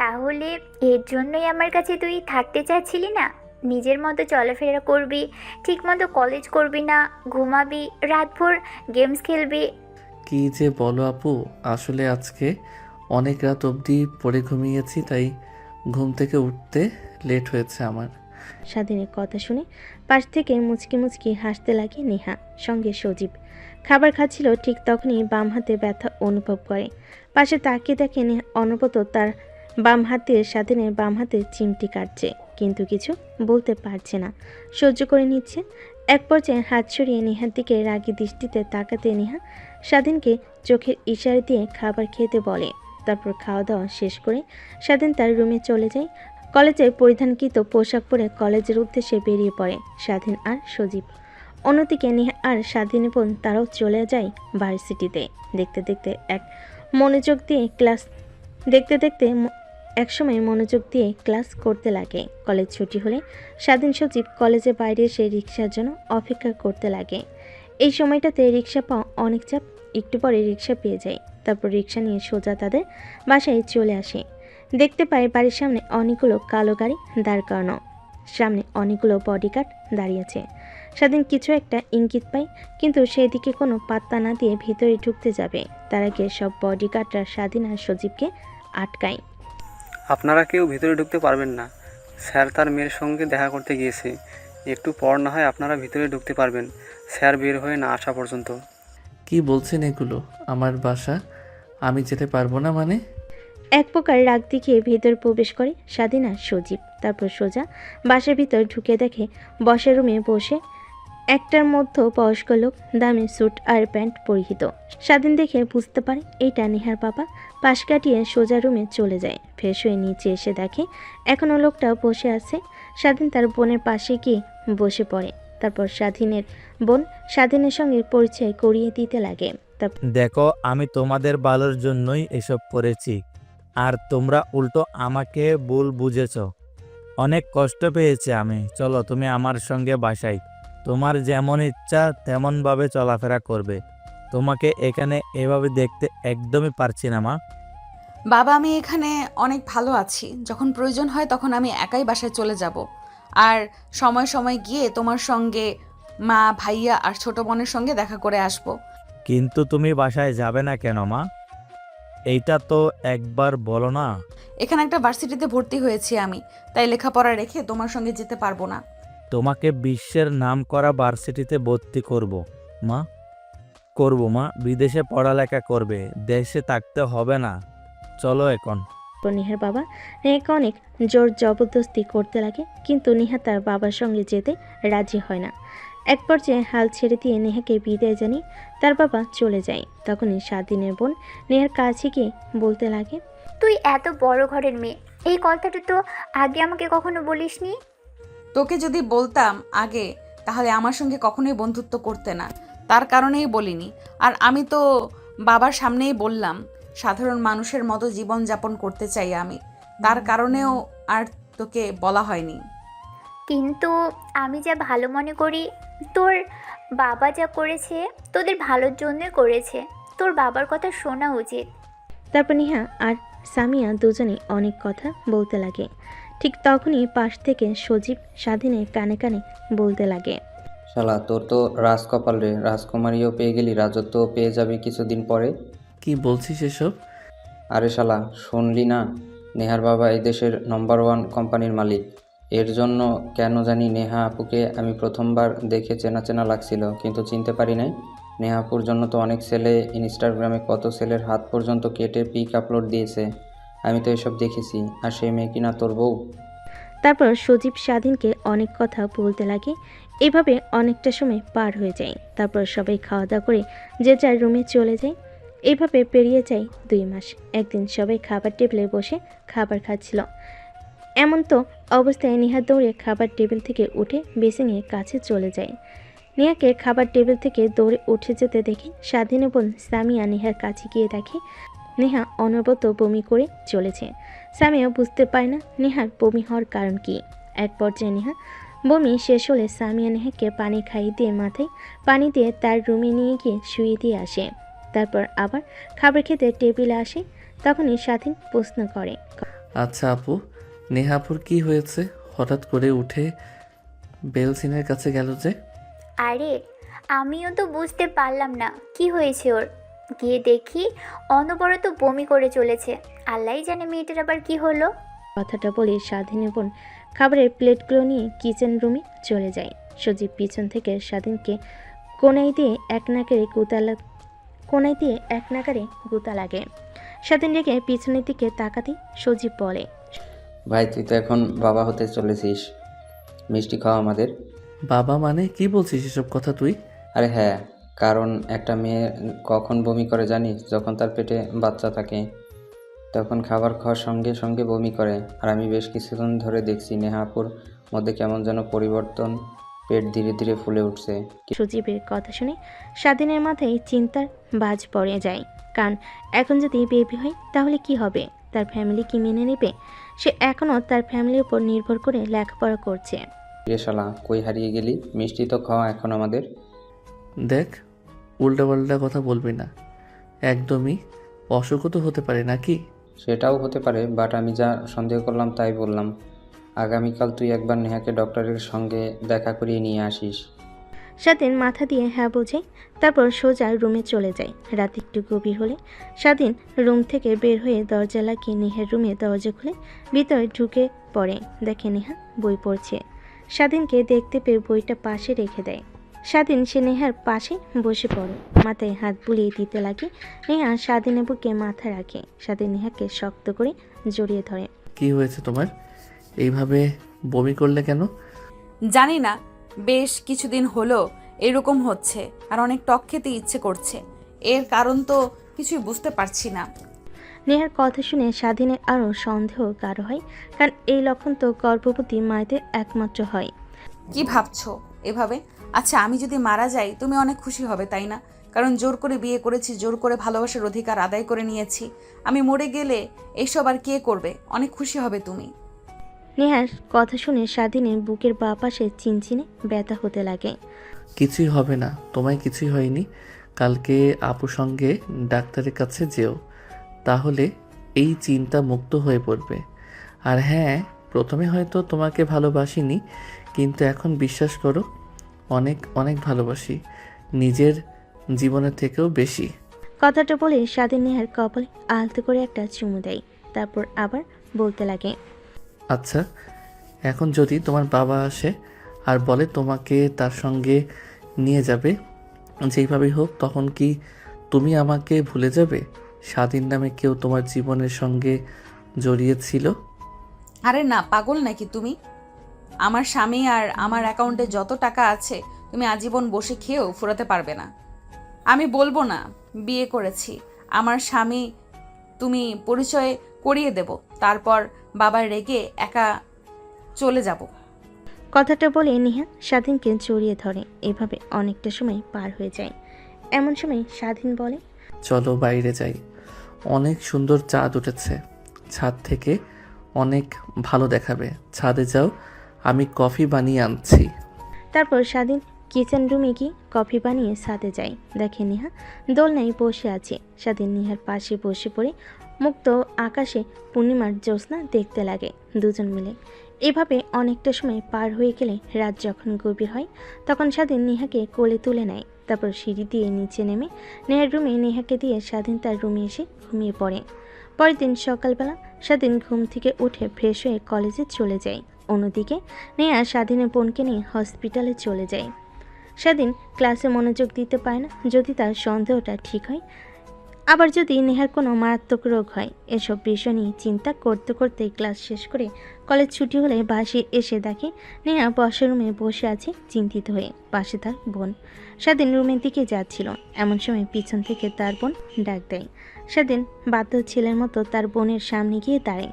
তাহলে এর জন্যই আমার কাছে তুই থাকতে চাচ্ছিলি না? নিজের মতো চলাফেরা করবি, ঠিকমতো কলেজ করবি না, ঘুমাবি, রাতভর গেমস খেলবি। কি যে বলো আপু, আসলে আজকে অনেক রাত অবধি পড়ে ঘুমিয়েছি, তাই ঘুম থেকে উঠতে লেট হয়েছে আমার। স্বাধীনের কথা শুনে পাশ থেকে মুচকি মুচকি হাসতে লাগে নেহা। সঙ্গে সজীব খাবার খাচ্ছিল। ঠিক তখনই বাম হাতে ব্যথা অনুভব করে। পাশে তাকিয়ে দেখে নেহা অনবরত তার বাম হাতে স্বাধীনের বাম হাতে চিমটি কাটছে, কিন্তু কিছু বলতে পারছে না, সহ্য করে নিচ্ছে। এক পর্যায়ে হাত সরিয়ে নেহার দিকে রাগী দৃষ্টিতে তাকাতে নেহা স্বাধীনকে চোখের ইশারা দিয়ে খাবার খেতে বলে। তারপর খাওয়া দাওয়া শেষ করে স্বাধীন তার রুমে চলে যায়। কলেজে পরিধানকৃত পোশাক পরে কলেজের উদ্দেশ্যে বেরিয়ে পড়ে স্বাধীন আর সজীব। অন্যদিকে নেহা আর স্বাধীন বোন তারাও চলে যায় ভার্সিটিতে। দেখতে দেখতে একসময় মনোযোগ দিয়ে ক্লাস করতে লাগে। কলেজ ছুটি হলে স্বাধীন সজীব কলেজের বাইরে এসে রিক্সার জন্য অপেক্ষা করতে লাগে। এই সময়টাতে রিক্সা পাওয়া অনেক চাপ। একটু পরে রিক্সা পেয়ে যায়। তারপর রিক্সা নিয়ে সোজা তাদের বাসায় চলে আসে। দেখতে পায় বাড়ির সামনে অনেকগুলো কালো গাড়ি দাঁড় করানো, সামনে অনেকগুলো বডিগার্ড দাঁড়িয়েছে। স্বাধীন কিছু একটা ইঙ্গিত পায়, কিন্তু সেই দিকে কোনো পাত্তা না দিয়ে ভিতরে ঢুকতে যাবে তার আগে সব বডিগার্ডরা স্বাধীন আর সজীবকে আটকায়। আপনারা কেউ ভিতরে ঢুকতে পারবেন না, স্যার তার মেয়ের সঙ্গে দেখা করতে গিয়েছে, একটু পর না হয় আপনারা ভিতরে ঢুকতে পারবেন, স্যার বের হয়ে না আসা পর্যন্ত। কি বলছেন এগুলো? আমার বাসা, আমি যেতে পারবো না মানে? এক প্রকার রাগ দেখিয়ে ভেতর প্রবেশ করে স্বাধীন আর সজীব। তারপর সোজা বাসার ভিতর ঢুকে দেখে বসার রুমে বসে একটার মধ্যে বয়স্ক লোক, দামি স্যুট আর প্যান্ট পরিহিত। স্বাধীন দেখে বুঝতে পারে এইটা নেহার বাবা। পাশ কাটিয়ে সোজা রুমে চলে যায়। ফ্রেশ হয়ে নিচে এসে দেখে এখনও লোকটা বসে আছে। স্বাধীন তার বোনের পাশে গিয়ে বসে পড়ে। তারপর স্বাধীনের বোন স্বাধীনের সঙ্গে পরিচয় করিয়ে দিতে লাগে। দেখো, আমি তোমাদের ভালোর জন্যই এসব করেছি, আর তোমরা উল্টো আমাকে ভুল বুঝেছ। অনেক কষ্ট পেয়েছি আমি। চলো তুমি আমার সঙ্গে বাসায়। তোমার যেমন ইচ্ছা তেমনভাবে চলাফেরা করবে। তোমাকে এখানে এভাবে দেখতে একদমই পারছি না মা। বাবা, আমি এখানে অনেক ভালো আছি। যখন প্রয়োজন হয় তখন আমি একাই বাসায় চলে যাব। আর সময় সময় গিয়ে তোমার সঙ্গে মা, ভাইয়া আর ছোট বোনের সঙ্গে দেখা করে আসব। কিন্তু তুমি বাসায় যাবে না কেন মা? এইটা তো একবার বলো না। এখানে একটা ভার্সিটিতে ভর্তি হয়েছি আমি, তাই লেখাপড়া রেখে তোমার সঙ্গে যেতে পারবো না। তোমাকে বিশ্বের নামকরা ভার্সিটিতে ভর্তি করব মা। করব মা, বিদেশে পড়ালেখা করবে, দেশে থাকতে হবে না। চলো এখন। নিহার বাবা নেহাকে অনেক জোর জবরদস্তি করতে লাগে, কিন্তু নেহা তার বাবার সঙ্গে যেতে রাজি হয় না। এক পর্যায়ে হাল ছেড়ে দিয়ে নেহাকে বিদায় জানিয়ে তার বাবা চলে যায়। তখনই স্বাধীনের বোন নেহার কাছে গিয়ে বলতে লাগে, তুই এত বড় ঘরের মেয়ে, এই কথাটা তো আগে আমাকে কখনো বলিসনি। তোকে যদি বলতাম আগে, তাহলে আমার সঙ্গে কখনোই বন্ধুত্ব করতে না, তার কারণেই বলিনি। আর আমি তো বাবার সামনেই বললাম, সাধারণ মানুষের মতো জীবন যাপন করতে চাই আমি, তার কারণেও আর তোকে বলা হয়নি। কিন্তু আমি যা ভালো মনে করি, তোর বাবা যা করেছে তোদের ভালোর জন্যই করেছে। তোর বাবার কথা শোনা উচিত। তারপর নেহা আর সামিয়া দুজনে অনেক কথা বলতে লাগে। ঠিক তখনই পাশ থেকে সজীব স্বাধীনের কানে কানে বলতে লাগে, শালা, তোর তো রাজকপাল রে। রাজকুমারীও পেয়ে গেলি, রাজত্বও পেয়ে যাবি কিছুদিন পরে। কি বলছিস এসব? আরে শালা, শুনলি না? নেহার বাবা এই দেশের নম্বর 1 কোম্পানির মালিক। এর জন্য কেন জানি নেহা আপুকে আমি প্রথমবার দেখে চেনা চেনা লাগছিল, কিন্তু চিনতে পারি নাই। নেহা আপুর জন্য তো অনেক ছেলে ইনস্টাগ্রামে কত ছেলের হাত পর্যন্ত কেটে পিক আপলোড দিয়েছে। আমি তো এসব দেখেছি। আর সেই মেয়ে কিনা তোর বউ। তারপর সজীব স্বাধীনকে অনেক কথা বলতে লাগে। এভাবে অনেকটা সময় পার হয়ে যায়। তারপর সবাই খাওয়া দাওয়া করে যে যার রুমে চলে যায়। এইভাবে পেরিয়ে যায় 2 মাস। একদিন সবাই খাবার টেবিলে বসে খাবার খাচ্ছিল। এমন তো অবস্থায় নেহা দৌড়ে খাবার টেবিল থেকে উঠে বেসিংয়ের কাছে চলে যায়। নেহাকে খাবার টেবিল থেকে দৌড়ে উঠে যেতে দেখে স্বাধীন বোন সামিয়া নেহার কাছে গিয়ে দেখে নেহা অনবরত বমি করে চলেছে। সামিয়া বুঝতে পারে না নেহার বমি হওয়ার কারণ কি। এক পর্যায়ে নেহা বমি শেষ হলে সামিয়া নেহাকে পানি খাইয়ে দিয়ে মাথায় পানি দিয়ে তার রুমে নিয়ে গিয়ে শুয়ে দিয়ে আসে। তারপর আবার খাবার খেতে টেবিলে আসে। তখনই স্বাধীন প্রশ্ন করে, আচ্ছা আপু, নেহাপুর কি হয়েছে? হঠাৎ করে উঠে বেলসিনের কাছে গেল যে? আরে আমিও তো বুঝতে পারলাম না কি হয়েছে ওর। গিয়ে দেখি অনবরত বমি করে চলেছে। আল্লাহই জানে মেয়েটার আবার কি হলো। কথাটা বলে স্বাধীন বোন খাবারের প্লেটগুলো নিয়ে কিচেন রুমে চলে যায়। সজীব পিছন থেকে স্বাধীনকে কোনায় দিয়ে এক নাগারে গুতা লাগে। স্বাধীন রেখে পিছনের দিকে তাকাতেই সজীব বলে, ভাই, তুই তো এখন বাবা হতে চলেছিস। মিষ্টি খাওয়া আমাদের। বাবা মানে কি বলছিস এসব কথা তুই? আরে হ্যাঁ, কারণ একটা মেয়ে কখন বমি করে জানিস? যখন তার পেটে বাচ্চা থাকে, তখন খাবার খাওয়ার সঙ্গে সঙ্গে বমি করে। আর আমি বেশ কিছুদিন ধরে দেখছি নেহাপুর মধ্যে কেমন যেন পরিবর্তন, পেট ধীরে ধীরে ফুলে উঠছে। সজীবের কথা শুনে স্বাধীনের মাথায় চিন্তার বাজ পড়ে যায়। কারণ এখন যদি বেবি হয় তাহলে কি হবে? তার ফ্যামিলি কি মেনে নেবে? সে এখনও তার ফ্যামিলির উপর নির্ভর করে লেখাপড়া করছে। রে শালা, কই হারিয়ে গেলি? মিষ্টি তো খাওয়া এখন আমাদের। দেখ, উল্টাপাল্টা কথা বলবি না। একদমই অসুখও তো হতে পারে নাকি? সেটাও হতে পারে, বাট আমি যা সন্দেহ করলাম তাই বললাম। আগামীকাল তুই একবার নেহাকে ডক্টরের সঙ্গে দেখা করিয়ে নিয়ে আসিস। স্বাধীন মাথা দিয়ে হ্যাঁ বোঝে। তারপর সোজা রুমে চলে যায়। রাত একটু গভীর হলে স্বাধীন রুম থেকে বের হয়ে দরজা লাগিয়ে নেহার রুমে দরজা খুলে ভিতরে ঢুকে পড়ে। দেখে নেহা বই পড়ছে। স্বাধীনকে দেখতে পেয়ে বইটা পাশে রেখে দেয়। স্বাধীন সে নেহার পাশে বসে পড়ে, মাথায় হাত বুলিয়ে দিতে লাগে। নেহা স্বাধীনের বুকে মাথা রাখে। স্বাধীন নেহাকে শক্ত করে জড়িয়ে ধরে। কি হয়েছে তোমার? এইভাবে বমি করলে কেন? জানি না, বেশ কিছুদিন হলো এরকম হচ্ছে, আর অনেক টক খেতে ইচ্ছে করছে। এর কারণ তো কিছুই বুঝতে পারছি না। নেহার কথা শুনে স্বাধীনের আরও সন্দেহ গাঢ় হয়, কারণ এই লক্ষণ তো গর্ভবতী মায়েদের একমাত্র হয়। কি ভাবছো এভাবে? আচ্ছা, আমি যদি মারা যাই তুমি অনেক খুশি হবে, তাই না? কারণ জোর করে বিয়ে করেছি, জোর করে ভালোবাসার অধিকার আদায় করে নিয়েছি। আমি মরে গেলে এইসব আর কে করবে? অনেক খুশি হবে তুমি। নেহার কথা শুনে স্বাধীনের বুকের বাঁ পাশে চিনচিনে ব্যথা হতে লাগে। কিছুই হবে না, তোমায় কিছুই হয়নি। কালকে আপুর সঙ্গে ডাক্তারের কাছে যেও, তাহলে এই চিন্তা মুক্ত হয়ে পড়বে। আর হ্যাঁ, প্রথমে হয়তো তোমাকে ভালোবাসিনি, কিন্তু এখন বিশ্বাস করো অনেক অনেক ভালোবাসি, নিজের জীবনের থেকেও বেশি। কথাটা বলে স্বাধীন নেহার কপালে আলতো করে একটা চুমু দেয়, তারপর আবার বলতে লাগে। আচ্ছা, এখন যদি তোমার বাবা আসে আর বলে তোমাকে তার সঙ্গে নিয়ে যাবে যেইভাবেই হোক, তখন কি তুমি আমাকে ভুলে যাবে? স্বাধীন নামে কেউ তোমার জীবনের সঙ্গে জড়িয়েছিল? আরে না, পাগল নাকি তুমি? আমার স্বামী আর আমার অ্যাকাউন্টে যত টাকা আছে তুমি আজীবন বসে খেয়েও ফুরাতে পারবে না। আমি বলবো না বিয়ে করেছি, আমার স্বামী তুমি পরিচয় করিয়ে দেব, তারপর বাবার রেগে একা চলে যাব। কথাটা বলে নেহা স্বাধীনকে জড়িয়ে ধরে। এভাবে অনেকটা সময় পার হয়ে যায়। এমন সময় স্বাধীন বলে, চলো বাইরে যাই, অনেক সুন্দর চাঁদ উঠেছে, ছাদ থেকে অনেক ভালো দেখাবে। ছাদে যাও, আমি কফি বানিয়ে আনছি। তারপর স্বাধীন কিচেন রুমে গিয়ে কফি বানিয়ে সাথে যায়। দেখে নেহা দোলনায় বসে আছে। স্বাধীন নেহার পাশে বসে পড়ে মুক্ত আকাশে পূর্ণিমার জ্যোৎস্না দেখতে লাগে দুজন মিলে। এভাবে অনেকটা সময় পার হয়ে গেলে রাত যখন গভীর হয়, তখন স্বাধীন নেহাকে কোলে তুলে নেয়। তারপর সিঁড়ি দিয়ে নিচে নেমে নেহার রুমে নেহাকে দিয়ে স্বাধীন তার রুমে এসে ঘুমিয়ে পড়ে। পরের দিন সকালবেলা স্বাধীন ঘুম থেকে উঠে ফ্রেশ হয়ে কলেজে চলে যায়। অন্যদিকে নেহা স্বাধীনের বোনকে নিয়ে হসপিটালে চলে যায়। স্বাধীন ক্লাসে মনোযোগ দিতে পারে না, যদি তার সন্দেহটা ঠিক হয়, আবার যদি নেহার কোনো মারাত্মক রোগ হয়। এসব বিষয় নিয়ে চিন্তা করতে করতে ক্লাস শেষ করে কলেজ ছুটি হলে বাসে এসে দেখে নেহা বসার রুমে বসে আছে চিন্তিত হয়ে, পাশে তার বোন। স্বাধীন রুমের দিকে যাচ্ছিল, এমন সময় পিছন থেকে তার বোন ডাক দেয়। স্বাধীন বাধ্য ছেলের মতো তার বোনের সামনে গিয়ে দাঁড়ায়।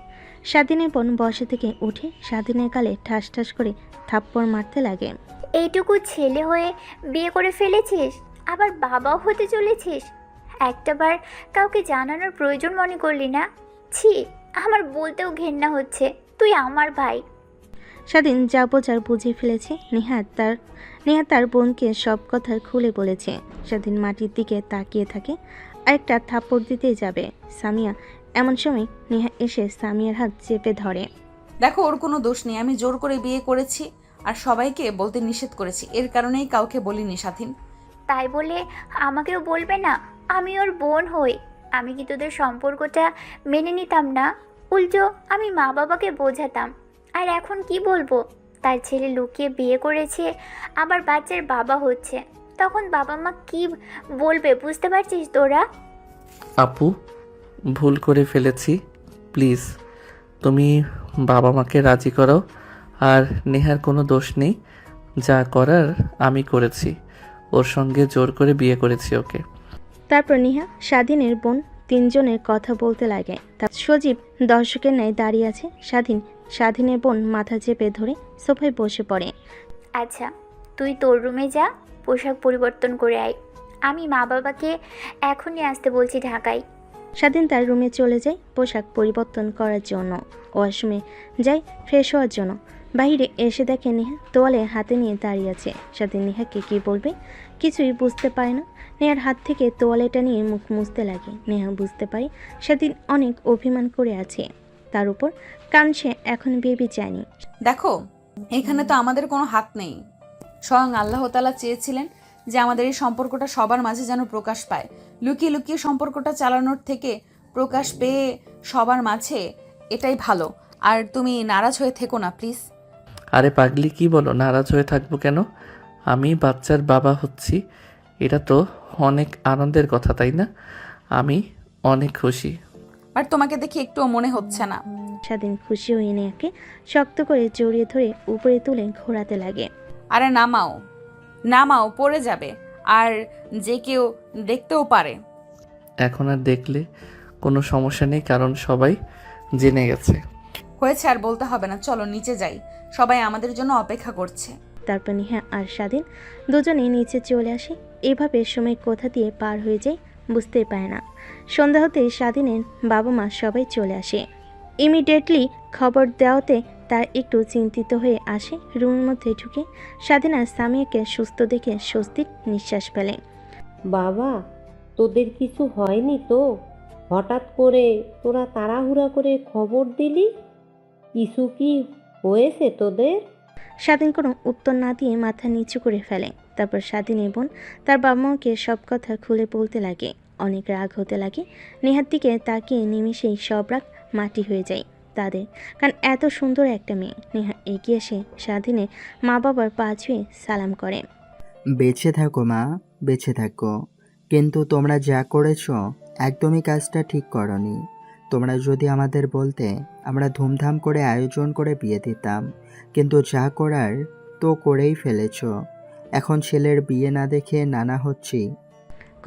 স্বাধীনের বোন বসে থেকে উঠে স্বাধীনের গালে ঠাস ঠাস করে থাপ্পড় মারতে লাগে। এইটুকু ছেলে হয়ে বিয়ে করে ফেলেছিস, আবার বাবাও হতে চলেছিস। একটাবার কাউকে জানানোর প্রয়োজন মনে করলি না? ছি, আমার বলতেও ঘেন্না হচ্ছে। তুই আমার ভাই। স্বাধীন যা বোঝার বুঝে ফেলেছে। নেহা তার বোনকে সব কথা খুলে বলেছে। স্বাধীন মাটির দিকে তাকিয়ে থাকে, আরেকটা থাপ্পড় দিতে যাবে সামিয়া। এমন সময় নেহা এসে সামিয়ার হাত চেপে ধরে। দেখো, ওর কোনো দোষ নেই, আমি জোর করে বিয়ে করেছি আর সবাইকে বলতে নিষেধ করেছি, এর কারণেই কাউকে বলিনি। স্বাধীন, তাই বলে আমাকেও বলবে না? আমি ওর বোন হই। আমি কি তোদের সম্পর্কটা মেনে নিতাম না? উল্টো আমি মা বাবাকে বোঝাতাম। আর এখন কি বলবো? তার ছেলে লুকিয়ে বিয়ে করেছে, আবার বাচ্চার বাবা হচ্ছে। তখন বাবা মা কি বলবে বুঝতে পারছিস তোরা? আপু, ভুল করে ফেলেছি, প্লিজ তুমি বাবা মাকে রাজি করাও। আর নেহার কোনো দোষ নেই, যা করার আমি করেছি, ওর সঙ্গে জোর করে বিয়ে করেছি ওকে। তারপর নেহা স্বাধীনের বোন তিনজনের কথা বলতে লাগে। তার সজীব দর্শকের ন্যায় দাঁড়িয়ে আছে। স্বাধীনের বোন মাথা চেপে ধরে সোফায় বসে পড়ে। আচ্ছা, তুই তোর রুমে যা, পোশাক পরিবর্তন করে আয়। আমি মা বাবাকে এখনই আসতে বলছি ঢাকায়। স্বাধীন তার রুমে চলে যায় পোশাক পরিবর্তন করার জন্য। ওয়াশরুমে যায় ফ্রেশ হওয়ার জন্য। বাইরে এসে দেখে নেহা তোয়ালে হাতে নিয়ে দাঁড়িয়ে আছে। স্বাধীন নেহাকে কী বলবে কিছুই বুঝতে পারে না। নেহার হাত থেকে তোয়ালেটা নিয়ে মুখ মুছতে লাগে। নেহা বুঝতে পারে স্বাধীন অনেক অভিমান করে আছে তার উপর, কারণ সে এখন বেবি চায়নি। দেখো, এখানে তো আমাদের কোনো হাত নেই। স্বয়ং আল্লাহ তাআলা চেয়েছিলেন যে আমাদের এই সম্পর্কটা সবার মাঝে যেন প্রকাশ পায়। লুকিয়ে লুকিয়ে সম্পর্কটা চালানোর থেকে প্রকাশ পেয়ে সবার মাঝে এটাই ভালো। আর তুমি নারাজ হয়ে থেকো না প্লিজ। আরে পাগলি, কি বলো? নারাজ হয়ে থাকবো কেন? আমি বাচ্চার বাবা হচ্ছি, এটা তো অনেক আনন্দের কথা, তাই না? আমি অনেক খুশি। আর তোমাকে দেখে একটুও মনে হচ্ছে না। স্বাধীন খুশি হয়ে নেহাকে শক্ত করে জড়িয়ে ধরে উপরে তুলে ঘোরাতে লাগে। আরে নামাও নামাও, পড়ে যাবে, আর যে কেউ দেখতেও পারে। এখন আর দেখলে কোনো সমস্যা নেই, কারণ সবাই জেনে গেছে। হয়েছে, আর বলতে হবে না, চলো নিচে যাই, সবাই আমাদের জন্য অপেক্ষা করছে। তারপর নেহা আর স্বাধীন দুজনেই নিচে চলে আসে। এভাবে সময় কোথা দিয়ে পার হয়ে যায় বুঝতেই পারে না। সন্ধ্যা হতে স্বাধীনের বাবা মা সবাই চলে আসে। ইমিডিয়েটলি খবর দেওয়াতে তার একটু চিন্তিত হয়ে আসে। রুমের মধ্যে ঢুকে স্বাধীন আর সামিয়াকে সুস্থ দেখে স্বস্তির নিঃশ্বাস ফেলে। বাবা, তোদের কিছু হয়নি তো? হঠাৎ করে তোরা তাড়াহুড়া করে খবর দিলি, কিছু কি হয়েছে তোদের? স্বাধীন কোনো উত্তর না দিয়ে মাথা নিচু করে ফেলে। তারপর স্বাধীন বোন তার বাবা মাকে সব কথা খুলে বলতে লাগে। অনেক রাগ হতে লাগে। নেহার দিকে তাকিয়ে নিমিষেই সব রাগ মাটি হয়ে যায় তাদের, কারণ এত সুন্দর একটা মেয়ে। নেহা এগিয়ে এসে স্বাধীনের মা বাবার পা ছুঁয়ে সালাম করে। বেঁচে থাকো মা, বেঁচে থাকো। কিন্তু তোমরা যা করেছো একদমই কাজটা ঠিক করনি। তোমরা যদি আমাদের বলতে আমরা ধুমধাম করে আয়োজন করে বিয়ে দিতাম, কিন্তু যা করার তো করেই ফেলেছো। এখন ছেলের বিয়ে না দেখে নানা হচ্ছি।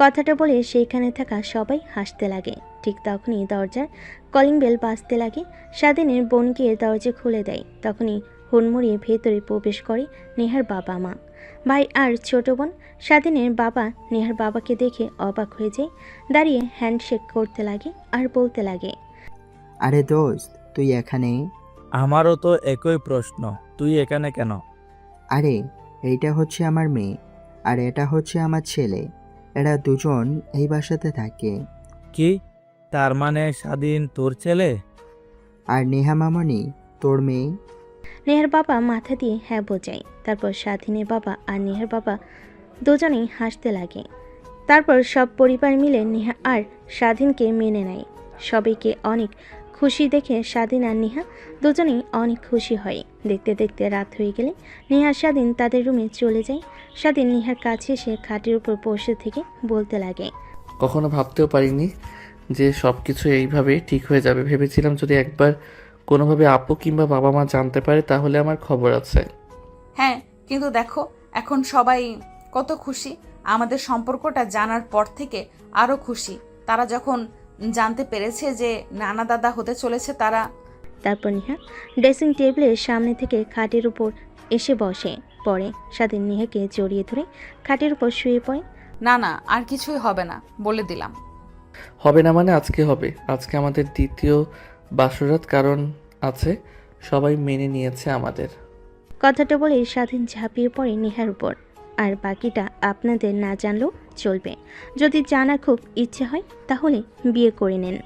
কথাটা বলে সেইখানে থাকা সবাই হাসতে লাগে। ঠিক তখনই দরজার কলিং বেল বাজতে লাগে। স্বাধীনের বোন গিয়ে দরজা খুলে দেয়। তখনই হুড়মুড়িয়ে ভেতরে প্রবেশ করে নেহার বাবা মা, ভাই আর ছোট বোন। স্বাধীনের বাবা নেহার বাবাকে দেখে অবাক হয়ে যায়। দাঁড়িয়ে হ্যান্ডশেক করতে লাগে আর বলতে লাগে, আরে দোস্ত, তুই এখানে? আমারও তো একই প্রশ্ন, তুই এখানে কেন? আরে এইটা হচ্ছে আমার মেয়ে, আর এটা হচ্ছে আমার ছেলে। এরা দুজন এই বাসাতে থাকে। কি, তার মানে স্বাধীন তোর ছেলে? আর নেহা মামনি তোর মেয়ে। নেহার বাবা মাথা দিয়ে হ্যাঁ বোঝায়। তারপর স্বাধীনের বাবা আর নেহার বাবা দুজনেই হাসতে লাগে। তারপর সব পরিবার মিলে নেহা আর স্বাধীনকে মেনে নেয়। সবাইকে অনেক খুশি দেখে স্বাধীন আর নেহা দুজনেই অনেক খুশি হয়। দেখতে দেখতে রাত হয়ে গেলে নেহা আর স্বাধীন তাদের রুমে চলে যায়। স্বাধীন নেহার কাছে এসে খাটের উপর বসে থেকে বলতে লাগে, কখনো ভাবতেও পারিনি যে সব কিছু এইভাবে ঠিক হয়ে যাবে। ভেবেছিলাম যদি একবার কোনোভাবে আপু কিংবা বাবা মা জানতে পারে তাহলে আমার খবর আছে। হ্যাঁ, কিন্তু দেখো এখন সবাই কত খুশি। আমাদের সম্পর্কটা জানার পর থেকে আরও খুশি। তারা যখন জানতে পেরেছে যে নানা দাদা হতে চলেছে তারা। তারপর নেহা ড্রেসিং টেবিলের সামনে থেকে খাটের উপর এসে বসে পড়ে। স্বাধীন নেহাকে জড়িয়ে ধরে খাটের উপর শুয়ে পড়ে। না না, আর কিছুই হবে না, বলে দিলাম। হবে না মানে আজকে হবে। আজকে আমাদের দ্বিতীয় বাসরাত, কারণ আছে সবাই মেনে নিয়েছে আমাদের। কথাটা বলে স্বাধীন ঝাঁপিয়ে পড়ে নেহার উপর। আর বাকিটা আপনাদের না জানলেও চলবে। যদি জানার খুব ইচ্ছে হয় তাহলে বিয়ে করে নেন।